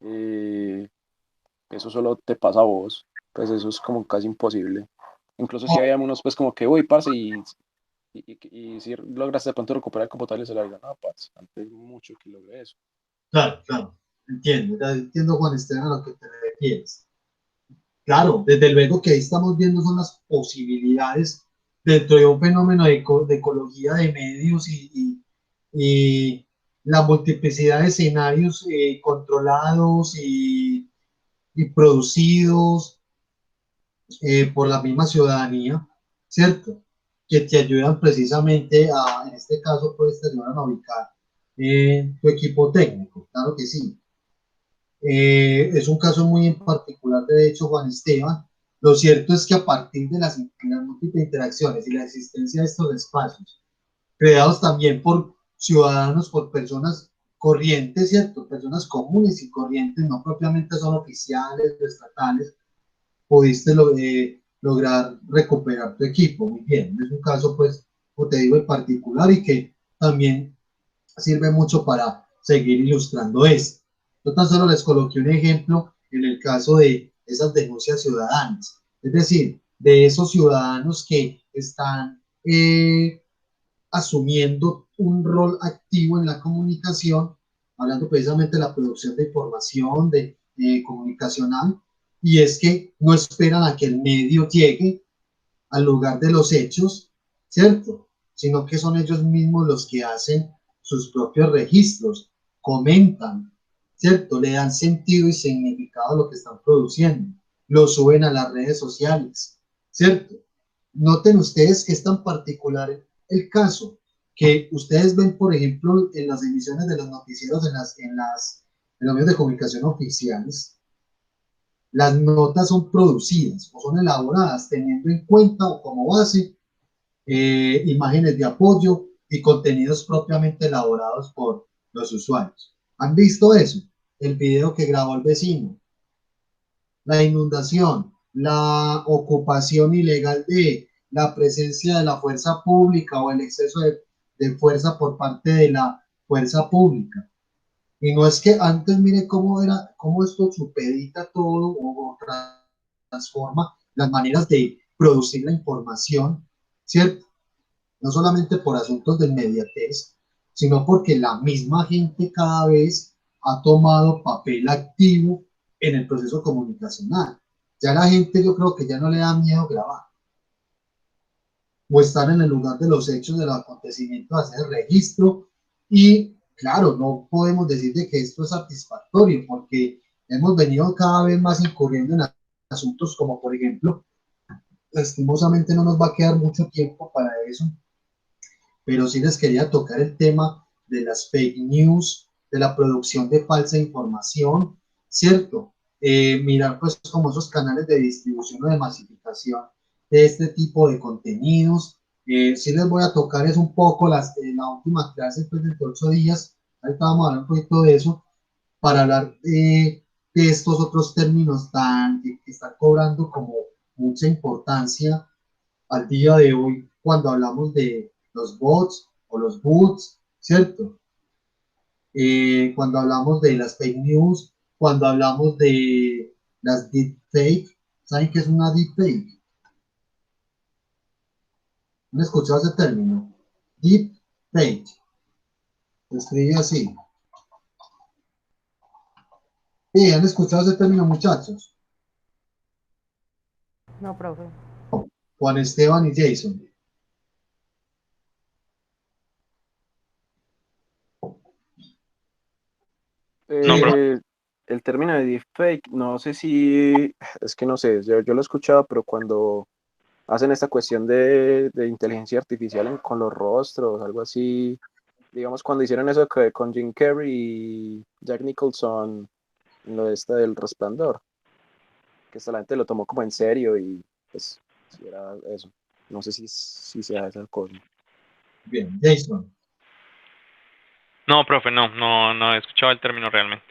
eso solo te pasa a vos. Pues eso es como casi imposible. Incluso si había unos pues como que, uy, parce, y si lograste de pronto recuperar el computador y se la digo, no, parce, antes mucho que logré eso. Claro, claro, entiendo, ya entiendo, Juan Esteban, a lo que te refieres. Claro, desde luego que ahí estamos viendo son las posibilidades dentro de un fenómeno de ecología de medios y la multiplicidad de escenarios controlados y producidos por la misma ciudadanía, ¿cierto? Que te ayudan precisamente en este caso, pues te ayudan a ubicar tu equipo técnico, claro que sí. Es un caso muy en particular, de hecho, Juan Esteban. Lo cierto es que a partir de las múltiples interacciones y la existencia de estos espacios, creados también por ciudadanos, por personas corrientes, ¿cierto? Personas comunes y corrientes, no propiamente son oficiales o estatales, pudiste lograr recuperar tu equipo. Muy bien, es un caso, pues, como te digo, en particular y que también sirve mucho para seguir ilustrando esto. Yo tan solo les coloqué un ejemplo en el caso de esas denuncias ciudadanas, es decir, de esos ciudadanos que están asumiendo un rol activo en la comunicación, hablando precisamente de la producción de información, de comunicacional, y es que no esperan a que el medio llegue al lugar de los hechos, ¿cierto? Sino que son ellos mismos los que hacen sus propios registros, comentan, ¿cierto? Le dan sentido y significado a lo que están produciendo, lo suben a las redes sociales, ¿cierto? Noten ustedes que es tan particular el caso que ustedes ven, por ejemplo, en las emisiones de los noticieros en los medios de comunicación oficiales, las notas son producidas o son elaboradas teniendo en cuenta o como base imágenes de apoyo y contenidos propiamente elaborados por los usuarios. ¿Han visto eso? El video que grabó el vecino, la inundación, la ocupación ilegal de la presencia de la fuerza pública o el exceso de fuerza por parte de la fuerza pública. Y no es que antes, mire cómo era, cómo esto supedita todo o transforma las maneras de producir la información, ¿cierto? No solamente por asuntos de inmediatez, sino porque la misma gente cada vez ha tomado papel activo en el proceso comunicacional. Ya la gente, yo creo que ya no le da miedo grabar o estar en el lugar de los hechos, de los acontecimientos, hacer el registro. Y claro, no podemos decir de que esto es satisfactorio, porque hemos venido cada vez más incurriendo en asuntos como, por ejemplo, lastimosamente no nos va a quedar mucho tiempo para eso, pero sí les quería tocar el tema de las fake news, de la producción de falsa información, ¿cierto? Mirar pues como esos canales de distribución o de masificación de este tipo de contenidos. Sí les voy a tocar es un poco la última clase pues, de 8 días, ahorita vamos a hablar un poquito de eso, para hablar de estos otros términos que están cobrando como mucha importancia al día de hoy cuando hablamos de los bots o los boots, ¿cierto? Cuando hablamos de las fake news, cuando hablamos de las deepfake, ¿saben qué es una deepfake? ¿Han escuchado ese término? Deepfake. Se escribe así. Sí, ¿han escuchado ese término, muchachos? No, profe. Juan Esteban y Jason. No, profe. El término de deepfake, no sé si, es que no sé, yo lo he escuchado, pero cuando hacen esta cuestión de inteligencia artificial con los rostros, algo así, digamos cuando hicieron eso con Jim Carrey y Jack Nicholson, en lo de del Resplandor, que esta la gente lo tomó como en serio y pues si era eso, no sé si sea esa cosa. Bien, Jason. No, profe, no he escuchado el término realmente.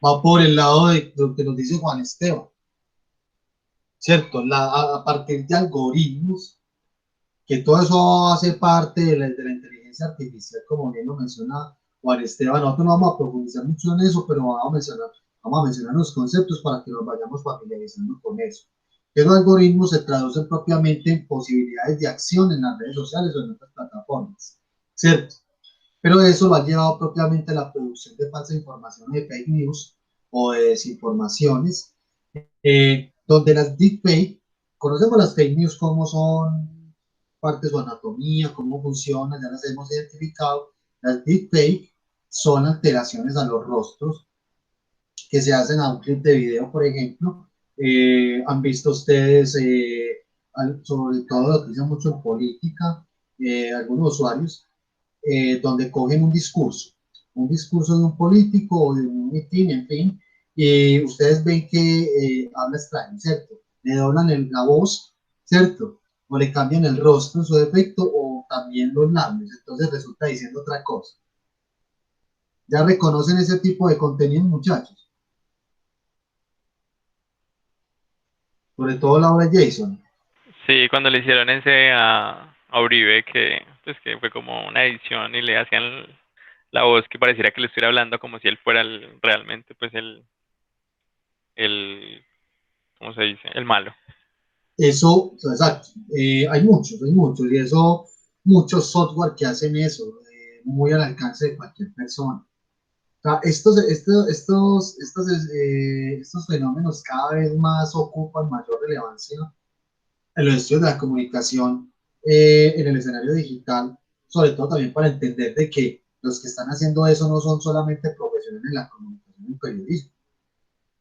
Va por el lado de lo que nos dice Juan Esteban, ¿cierto? A partir de algoritmos, que todo eso hace parte de la inteligencia artificial, como bien lo menciona Juan Esteban. Nosotros no vamos a profundizar mucho en eso, pero vamos a mencionar los conceptos para que nos vayamos familiarizando con eso. Que los algoritmos se traducen propiamente en posibilidades de acción en las redes sociales o en otras plataformas, ¿cierto? Pero eso lo ha llevado propiamente a la producción de falsa información, de fake news o de desinformaciones, donde las deepfake, conocemos las fake news como son parte de su anatomía, cómo funcionan, ya las hemos identificado. Las deepfake son alteraciones a los rostros que se hacen a un clip de video, por ejemplo. Han visto ustedes, sobre todo lo que dicen mucho en política, algunos usuarios, donde cogen un discurso de un político o de un mitin, en fin, y ustedes ven que habla extraño, ¿cierto? Le doblan la voz, ¿cierto? O le cambian el rostro en su defecto o también los labios, entonces resulta diciendo otra cosa. ¿Ya reconocen ese tipo de contenido, muchachos? Sobre todo Laura Jason. Sí, cuando le hicieron ese a Uribe, pues que fue como una edición y le hacían la voz que pareciera que le estuviera hablando como si él fuera realmente pues el, ¿cómo se dice? El malo. Eso, exacto. Hay muchos, y eso muchos software que hacen eso, muy al alcance de cualquier persona. O sea, estos fenómenos cada vez más ocupan mayor relevancia en los estudios de la comunicación en el escenario digital, sobre todo también para entender de que los que están haciendo eso no son solamente profesionales en la comunicación y el periodismo,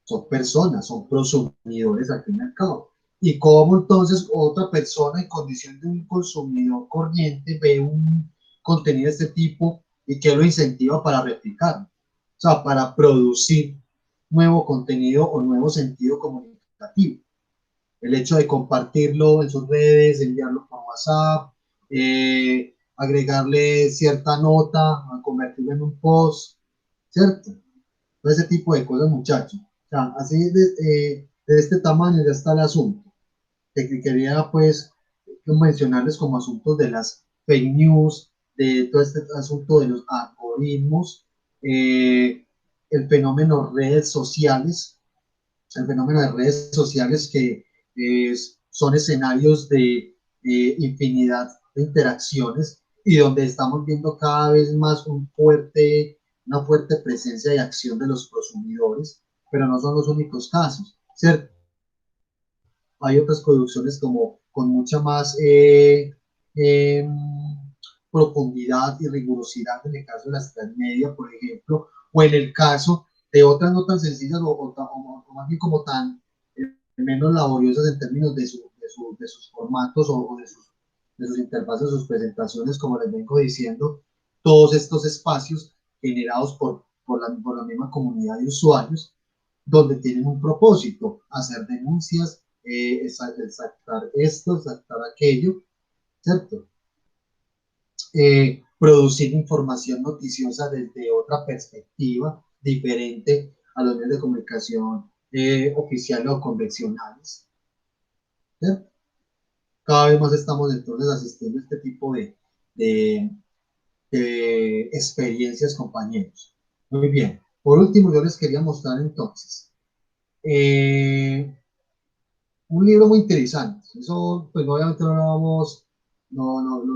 son personas, son consumidores al fin y al cabo. Y cómo entonces otra persona en condición de un consumidor corriente ve un contenido de este tipo y que lo incentiva para replicarlo, o sea, para producir nuevo contenido o nuevo sentido comunicativo. El hecho de compartirlo en sus redes, enviarlo por WhatsApp, agregarle cierta nota, convertirlo en un post, ¿cierto? Todo ese tipo de cosas, muchachos. O sea, así de este tamaño ya está el asunto. Que quería, pues, mencionarles como asuntos de las fake news, de todo este asunto de los algoritmos, el fenómeno de redes sociales que son escenarios de infinidad de interacciones y donde estamos viendo cada vez más una fuerte presencia de acción de los consumidores, pero no son los únicos casos, ¿cierto? Hay otras producciones como con mucha más profundidad y rigurosidad en el caso de las transmedia, por ejemplo, o en el caso de otras no tan sencillas o más bien como tan menos laboriosas en términos de sus formatos o de sus interfaces, sus presentaciones, como les vengo diciendo, todos estos espacios generados por la misma comunidad de usuarios, donde tienen un propósito, hacer denuncias, exaltar esto, exaltar aquello, ¿cierto? Producir información noticiosa desde otra perspectiva diferente a los medios de comunicación oficiales o convencionales, ¿cierto? Cada vez más estamos entonces asistiendo a este tipo de experiencias, compañeros. Muy bien. Por último, yo les quería mostrar entonces un libro muy interesante. Eso, pues obviamente no lo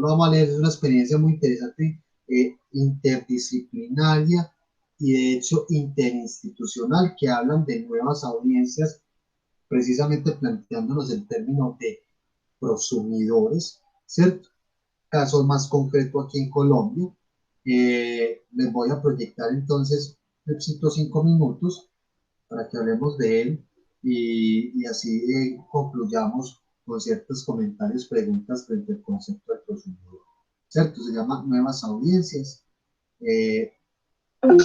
vamos a leer, es una experiencia muy interesante, interdisciplinaria y de hecho interinstitucional, que hablan de nuevas audiencias, precisamente planteándonos el término de prosumidores, ¿cierto? Caso más concreto aquí en Colombia. Les voy a proyectar entonces 5 minutos para que hablemos de él y así concluyamos con ciertos comentarios, preguntas frente al concepto del consumidor. ¿Cierto? Se llama Nuevas Audiencias. Un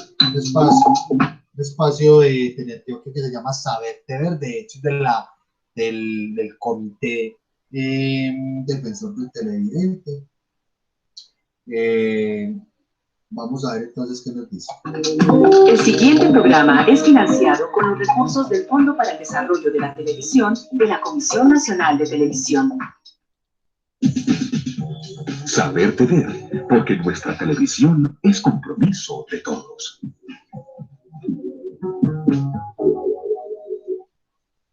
espacio de Teleantioquia que se llama Saberte Ver, de hecho del Comité Defensor del Televidente. Vamos a ver entonces qué nos dice. El siguiente programa es financiado con los recursos del Fondo para el Desarrollo de la Televisión de la Comisión Nacional de Televisión. Saberte Ver, porque nuestra televisión es compromiso de todos.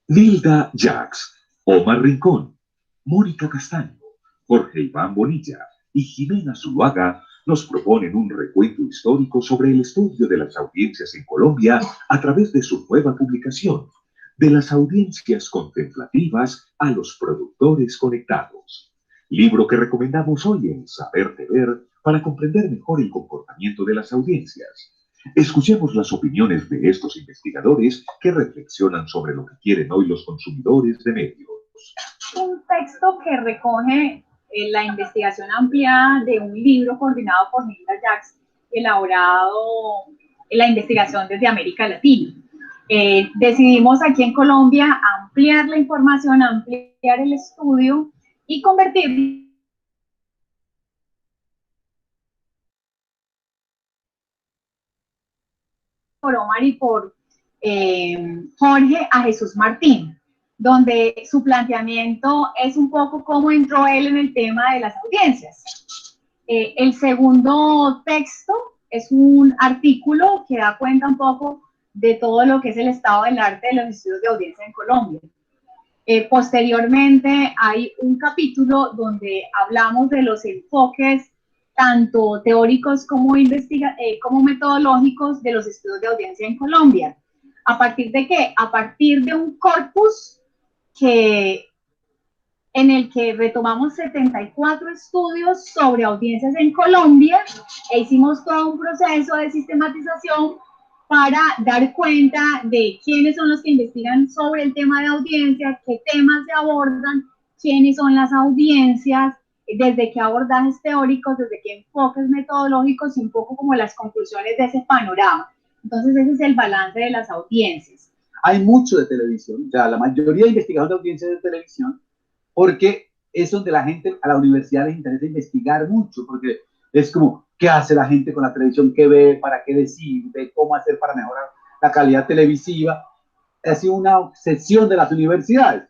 Lilda Jax, Omar Rincón, Mónica Castaño, Jorge Iván Bonilla y Jimena Zuluaga nos proponen un recuento histórico sobre el estudio de las audiencias en Colombia a través de su nueva publicación, De las audiencias contemplativas a los productores conectados. Libro que recomendamos hoy en Saberte Ver para comprender mejor el comportamiento de las audiencias. Escuchemos las opiniones de estos investigadores que reflexionan sobre lo que quieren hoy los consumidores de medios. Un texto que recoge la investigación ampliada de un libro coordinado por Lilda Jax, elaborado en la investigación desde América Latina. Decidimos aquí en Colombia ampliar la información, ampliar el estudio y convertirlo por Omar y por Jorge a Jesús Martín, donde su planteamiento es un poco cómo entró él en el tema de las audiencias. El segundo texto es un artículo que da cuenta un poco de todo lo que es el estado del arte de los estudios de audiencia en Colombia. Posteriormente hay un capítulo donde hablamos de los enfoques tanto teóricos como metodológicos de los estudios de audiencia en Colombia. ¿A partir de qué? A partir de un corpus en el que retomamos 74 estudios sobre audiencias en Colombia e hicimos todo un proceso de sistematización para dar cuenta de quiénes son los que investigan sobre el tema de audiencia, qué temas se abordan, quiénes son las audiencias, desde qué abordajes teóricos, desde qué enfoques metodológicos y un poco como las conclusiones de ese panorama. Entonces ese es el balance de las audiencias. Hay mucho de televisión, o sea, la mayoría de investigación de audiencias de televisión, porque es donde la gente, a la universidad les interesa investigar mucho, porque es como, ¿qué hace la gente con la televisión? ¿Qué ve? ¿Para qué decide? ¿Cómo hacer para mejorar la calidad televisiva? Ha sido una obsesión de las universidades.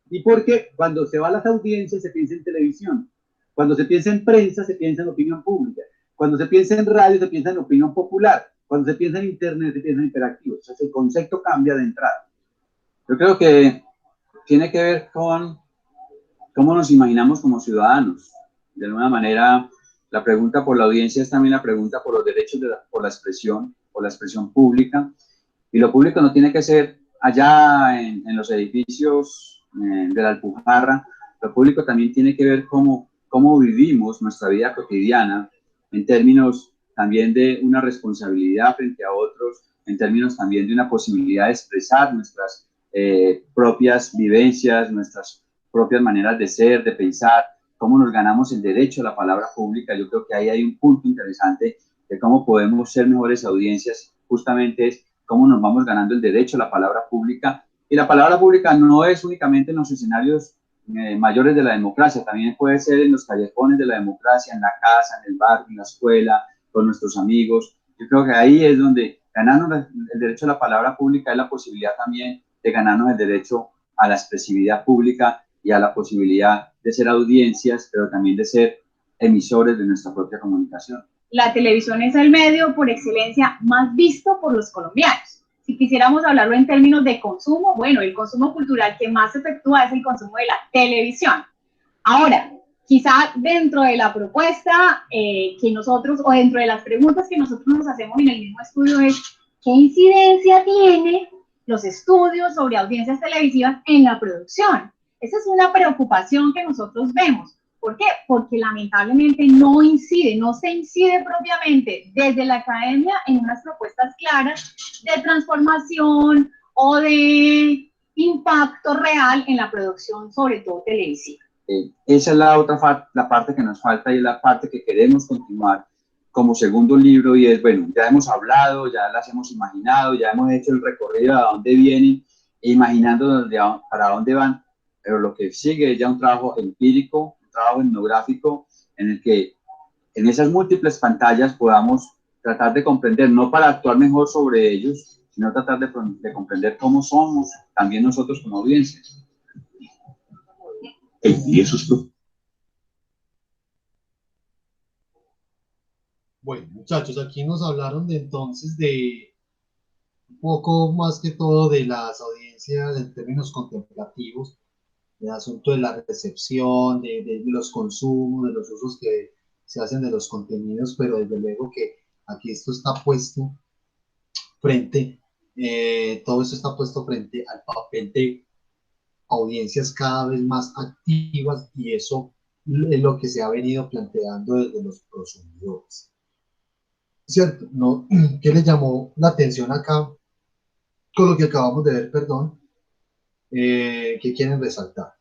Y porque cuando se va a las audiencias se piensa en televisión, cuando se piensa en prensa se piensa en opinión pública, cuando se piensa en radio se piensa en opinión popular, cuando se piensa en internet se piensa en interactivos. Entonces el concepto cambia de entrada. Yo creo que tiene que ver con cómo nos imaginamos como ciudadanos. De alguna manera, la pregunta por la audiencia es también la pregunta por los derechos, por la expresión pública. Y lo público no tiene que ser allá en los edificios de la Alpujarra. Lo público también tiene que ver cómo vivimos nuestra vida cotidiana en términos también de una responsabilidad frente a otros, en términos también de una posibilidad de expresar nuestras propias vivencias, nuestras propias maneras de ser, de pensar, cómo nos ganamos el derecho a la palabra pública. Yo creo que ahí hay un punto interesante de cómo podemos ser mejores audiencias, justamente es cómo nos vamos ganando el derecho a la palabra pública. Y la palabra pública no es únicamente en los escenarios mayores de la democracia, también puede ser en los callejones de la democracia, en la casa, en el barrio, en la escuela, con nuestros amigos. Yo creo que ahí es donde ganarnos el derecho a la palabra pública es la posibilidad también de ganarnos el derecho a la expresividad pública y a la posibilidad de ser audiencias, pero también de ser emisores de nuestra propia comunicación. La televisión es el medio por excelencia más visto por los colombianos. Si quisiéramos hablarlo en términos de consumo, bueno, el consumo cultural que más se efectúa es el consumo de la televisión. Ahora, quizá dentro de la propuesta que nosotros, o dentro de las preguntas que nosotros nos hacemos en el mismo estudio es, ¿qué incidencia tiene los estudios sobre audiencias televisivas en la producción? Esa es una preocupación que nosotros vemos. ¿Por qué? Porque lamentablemente no se incide propiamente desde la academia en unas propuestas claras de transformación o de impacto real en la producción, sobre todo televisiva. Esa es la otra la parte que nos falta y es la parte que queremos continuar como segundo libro, y es, bueno, ya hemos hablado, ya las hemos imaginado, ya hemos hecho el recorrido a dónde vienen, e imaginando para dónde van, pero lo que sigue es ya un trabajo empírico, un trabajo etnográfico, en el que en esas múltiples pantallas podamos tratar de comprender, no para actuar mejor sobre ellos, sino tratar de comprender cómo somos también nosotros como audiencia. Envíe sus Bueno, muchachos, aquí nos hablaron entonces de un poco más que todo de las audiencias en términos contemplativos, del asunto de la recepción, de los consumos, de los usos que se hacen de los contenidos, pero desde luego que aquí esto está puesto todo esto está puesto frente al papel de audiencias cada vez más activas, y eso es lo que se ha venido planteando desde los prosumidores. ¿Cierto? ¿No? ¿Qué le llamó la atención acá con lo que acabamos de ver, perdón? ¿Qué quieren resaltar?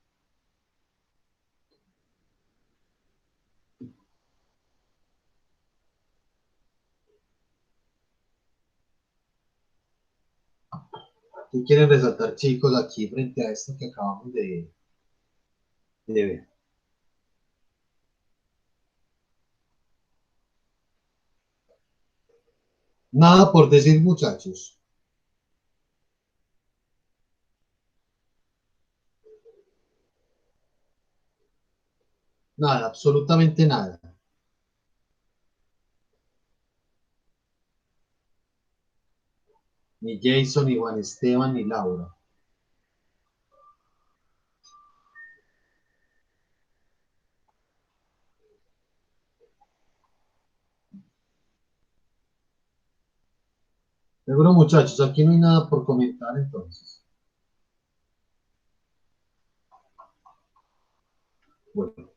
¿Qué quieren resaltar, chicos, aquí frente a esto que acabamos de ver? Nada por decir, muchachos. Nada, absolutamente nada. Ni Jason, ni Juan Esteban, ni Laura. Seguro, muchachos, aquí no hay nada por comentar entonces. Bueno.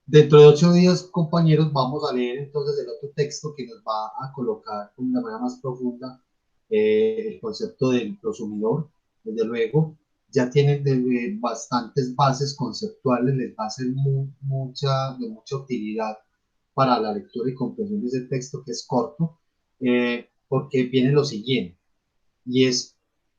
Dentro de 8 días, compañeros, vamos a leer entonces el otro texto que nos va a colocar de una manera más profunda el concepto del prosumidor. Desde luego, ya tienen bastantes bases conceptuales, les va a ser de mucha utilidad para la lectura y comprensión de ese texto que es corto, porque viene lo siguiente, y es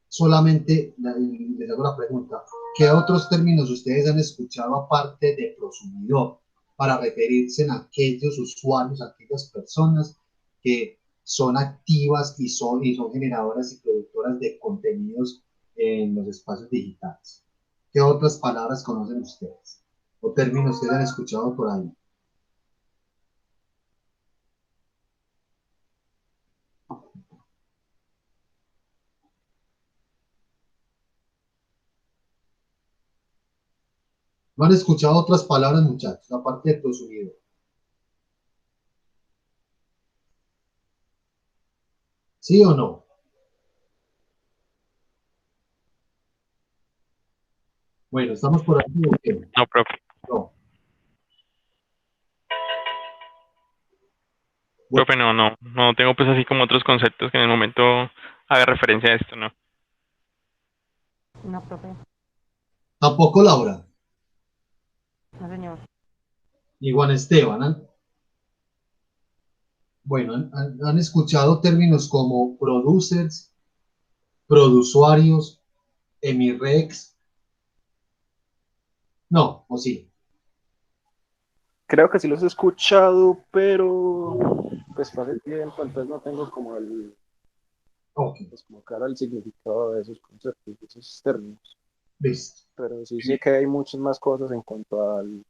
solamente, les hago la pregunta, ¿qué otros términos ustedes han escuchado aparte de prosumidor para referirse a aquellos usuarios, a aquellas personas que son activas y son generadoras y productoras de contenidos en los espacios digitales? ¿Qué otras palabras conocen ustedes? ¿O términos que han escuchado por ahí? ¿No han escuchado otras palabras, muchachos, aparte de prosumidor? ¿Sí o no? Bueno, ¿estamos por aquí o qué? No, profe. No. Profe, no tengo pues así como otros conceptos que en el momento haga referencia a esto, ¿no? No, profe. Tampoco Laura. No, señor. Ni Juan Esteban. Bueno, han escuchado términos como producers, produsuarios, emirex. No, ¿o sí? Creo que sí los he escuchado, pero pues fue hace tiempo, entonces no tengo como pues como claro el significado de esos conceptos, de esos términos. Listo. Pero sí sé que hay muchas más cosas en cuanto al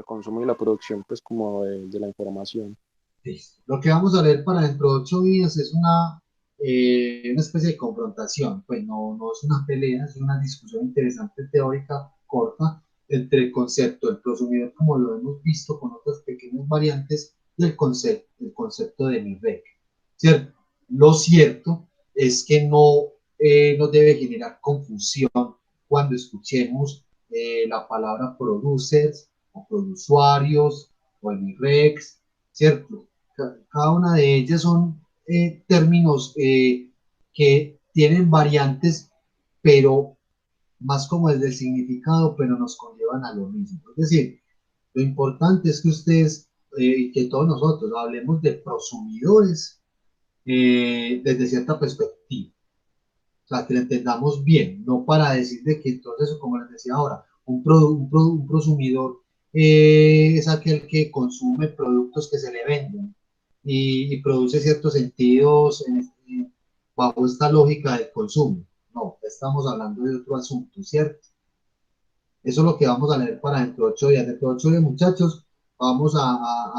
consumo y la producción, pues como de la información. Listo. Lo que vamos a leer para dentro de 8 días es una especie de confrontación. Pues no es una pelea, es una discusión interesante teórica corta entre el concepto del prosumidor, como lo hemos visto con otras pequeñas variantes, y el concepto de MIREC. ¿Cierto? Lo cierto es que no nos debe generar confusión cuando escuchemos la palabra producers o produsuarios o MIREX, ¿cierto? Cada una de ellas son términos que tienen variantes, pero más como desde el significado, pero nos conllevan a lo mismo. Es decir, lo importante es que ustedes y que todos nosotros hablemos de prosumidores desde cierta perspectiva. O sea, que lo entendamos bien, no para decir de que entonces, como les decía ahora, un prosumidor es aquel que consume productos que se le venden y produce ciertos sentidos bajo esta lógica del consumo. No, estamos hablando de otro asunto, ¿cierto? Eso es lo que vamos a leer para dentro de 8 días. Dentro de 8 días, muchachos, vamos a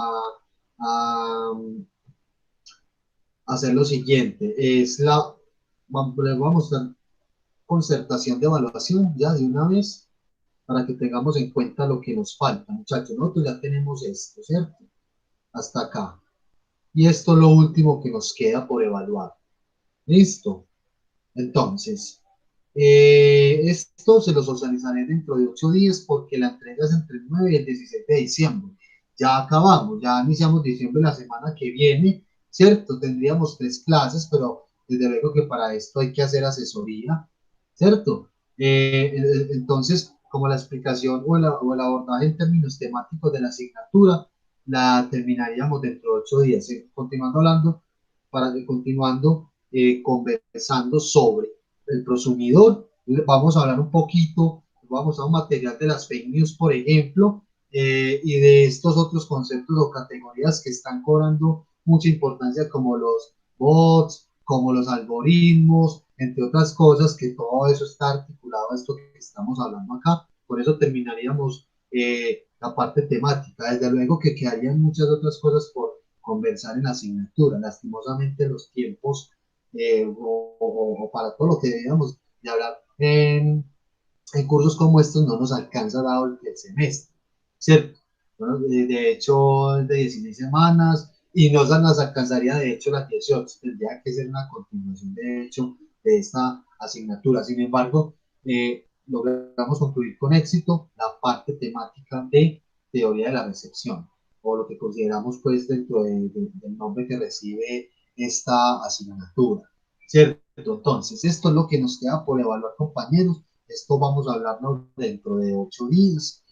hacer lo siguiente. Les voy a mostrar concertación de evaluación ya de una vez para que tengamos en cuenta lo que nos falta, muchachos. Nosotros ya tenemos esto, ¿cierto? Hasta acá. Y esto es lo último que nos queda por evaluar. ¿Listo? Entonces, esto se lo socializaré dentro de 8 días porque la entrega es entre el 9 y el 17 de diciembre. Ya acabamos, ya iniciamos diciembre la semana que viene, ¿cierto? Tendríamos 3 clases, pero desde luego que para esto hay que hacer asesoría, ¿cierto? Entonces, como la explicación o el abordaje en términos temáticos de la asignatura, la terminaríamos dentro de 8 días. Continuando hablando, conversando sobre el prosumidor, vamos a hablar un poquito, vamos a un material de las fake news, por ejemplo, y de estos otros conceptos o categorías que están cobrando mucha importancia, como los bots, como los algoritmos, entre otras cosas, que todo eso está articulado a esto que estamos hablando acá. Por eso terminaríamos la parte temática. Desde luego que quedarían muchas otras cosas por conversar en la asignatura. Lastimosamente los tiempos o para todo lo que debíamos de hablar en cursos como estos no nos alcanza dado el semestre, ¿cierto? Bueno, de hecho, es de 16 semanas y no se nos alcanzaría, de hecho, las 18. Tendría que ser una continuación, de hecho, de esta asignatura. Sin embargo, logramos concluir con éxito la parte temática de teoría de la recepción, o lo que consideramos, pues, dentro del nombre que recibe esta asignatura, ¿cierto? Entonces, esto es lo que nos queda por evaluar, compañeros. Esto vamos a hablarnos dentro de 8 días.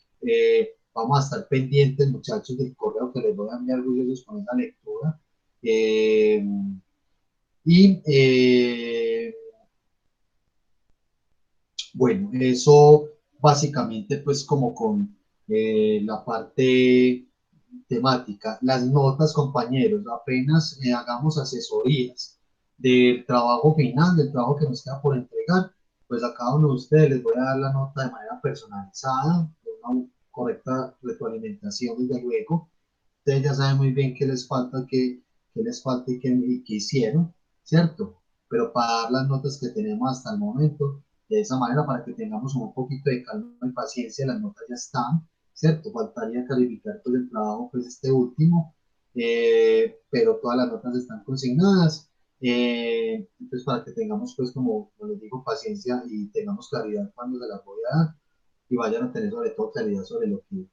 Vamos a estar pendientes, muchachos, del correo que les voy a enviar orgullosos con esa lectura. Eh, y bueno, eso básicamente pues como con la parte temática. Las notas, compañeros, apenas hagamos asesorías del trabajo final, del trabajo que nos queda por entregar, pues a cada uno de ustedes les voy a dar la nota de manera personalizada, con una correcta retroalimentación, desde luego. Ustedes ya saben muy bien qué les falta, qué les falta y qué hicieron, ¿cierto? Pero para dar las notas que tenemos hasta el momento, de esa manera, para que tengamos un poquito de calma y paciencia, las notas ya están, ¿cierto? Faltaría calificar pues el trabajo, pues este último, pero todas las notas están consignadas. Entonces, para que tengamos, pues, como les digo, paciencia y tengamos claridad cuando se las voy a dar y vayan a tener sobre todo claridad sobre lo que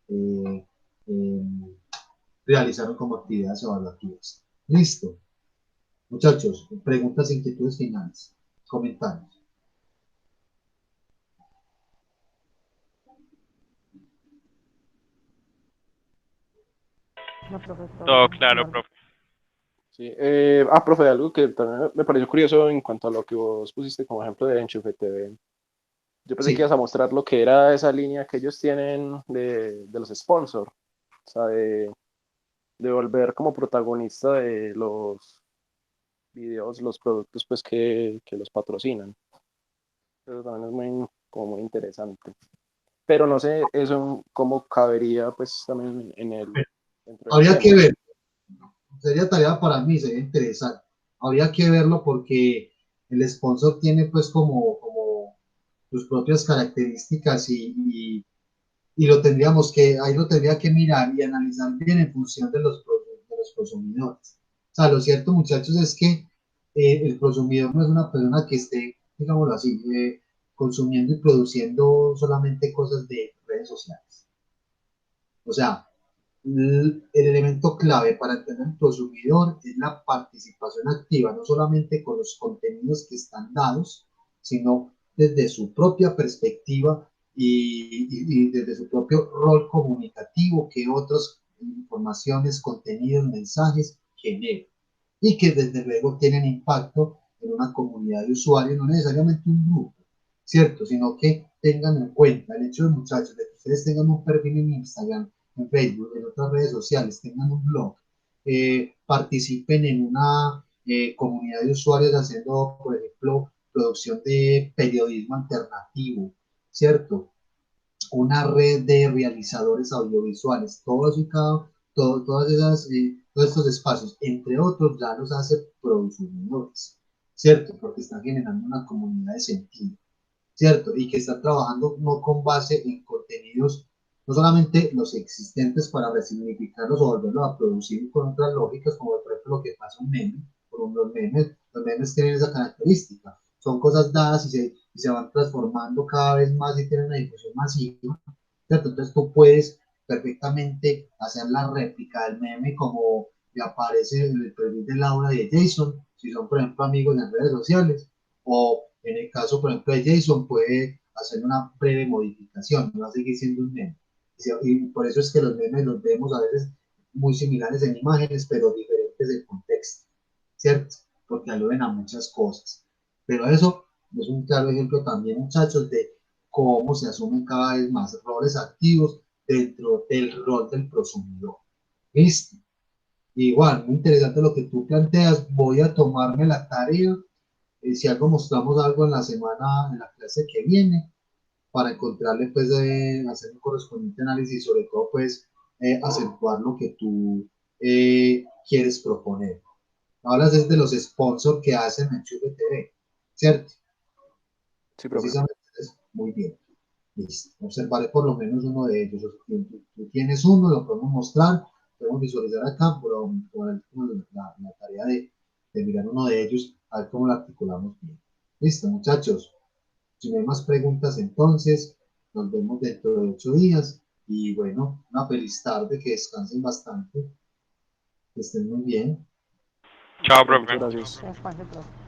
eh, eh, realizaron como actividades evaluativas. Listo. Muchachos, preguntas, inquietudes finales, comentarios. No, profesor. Todo claro, profe. Sí, profe, algo que también me pareció curioso en cuanto a lo que vos pusiste como ejemplo de Enchufe TV. Yo pensé que Sí. ibas a mostrar lo que era esa línea que ellos tienen de los sponsors, o sea, de volver como protagonista de los videos, los productos pues que los patrocinan. Eso también es como muy interesante. Pero no sé eso cómo cabería pues también dentro del Habría tema. que ver, sería tarea para mí, sería interesante. Habría que verlo porque el sponsor tiene pues como sus propias características y lo tendríamos que, ahí lo tendría que mirar y analizar bien en función de los consumidores. O sea, lo cierto, muchachos, es que el consumidor no es una persona que esté, digámoslo así, consumiendo y produciendo solamente cosas de redes sociales. O sea, el elemento clave para entender al consumidor es la participación activa, no solamente con los contenidos que están dados, sino desde su propia perspectiva y desde su propio rol comunicativo que otras informaciones, contenidos, mensajes generan y que desde luego tienen impacto en una comunidad de usuarios, no necesariamente un grupo, ¿cierto? Sino que tengan en cuenta el hecho de, muchachos, de que ustedes tengan un perfil en Instagram, en Facebook, en otras redes sociales, tengan un blog, participen en una comunidad de usuarios haciendo, por ejemplo, producción de periodismo alternativo, ¿cierto? Una red de realizadores audiovisuales, todos y todas esas, todos estos espacios, entre otros, ya los hace consumidores, ¿cierto? Porque están generando una comunidad de sentido, ¿cierto? Y que están trabajando no con base en contenidos, no solamente los existentes para resignificarlos o volverlos a producir con otras lógicas, como por ejemplo lo que pasa en memes, por los memes tienen esa característica, son cosas dadas y se van transformando cada vez más y tienen una difusión masiva, ¿cierto? Entonces tú puedes perfectamente hacer la réplica del meme como le aparece en el perfil de Laura y de Jason, si son por ejemplo amigos en redes sociales, o en el caso, por ejemplo, de Jason, puede hacer una breve modificación, no va a seguir siendo un meme. Y por eso es que los memes los vemos a veces muy similares en imágenes, pero diferentes en contexto, ¿cierto? Porque aluden a muchas cosas. Pero eso es un claro ejemplo también, muchachos, de cómo se asumen cada vez más roles activos dentro del rol del prosumidor. ¿Listo? Igual, muy interesante lo que tú planteas. Voy a tomarme la tarea si algo mostramos algo en la semana, en la clase que viene, para encontrarle, pues, hacer un correspondiente análisis y sobre todo, pues, acentuar lo que tú quieres proponer. Hablas desde los sponsors que hacen Enchufe TV, ¿cierto? Sí, profe. Precisamente, muy bien. Listo. Observaré por lo menos uno de ellos. Tú tienes uno, lo podemos mostrar, podemos visualizar acá, pero la tarea de mirar uno de ellos, a ver cómo lo articulamos bien. Listo, muchachos. Si no hay más preguntas, entonces nos vemos dentro de 8 días. Y bueno, una feliz tarde, que descansen bastante, que estén muy bien. Chao, profe. Muchas gracias. Descanse, profe.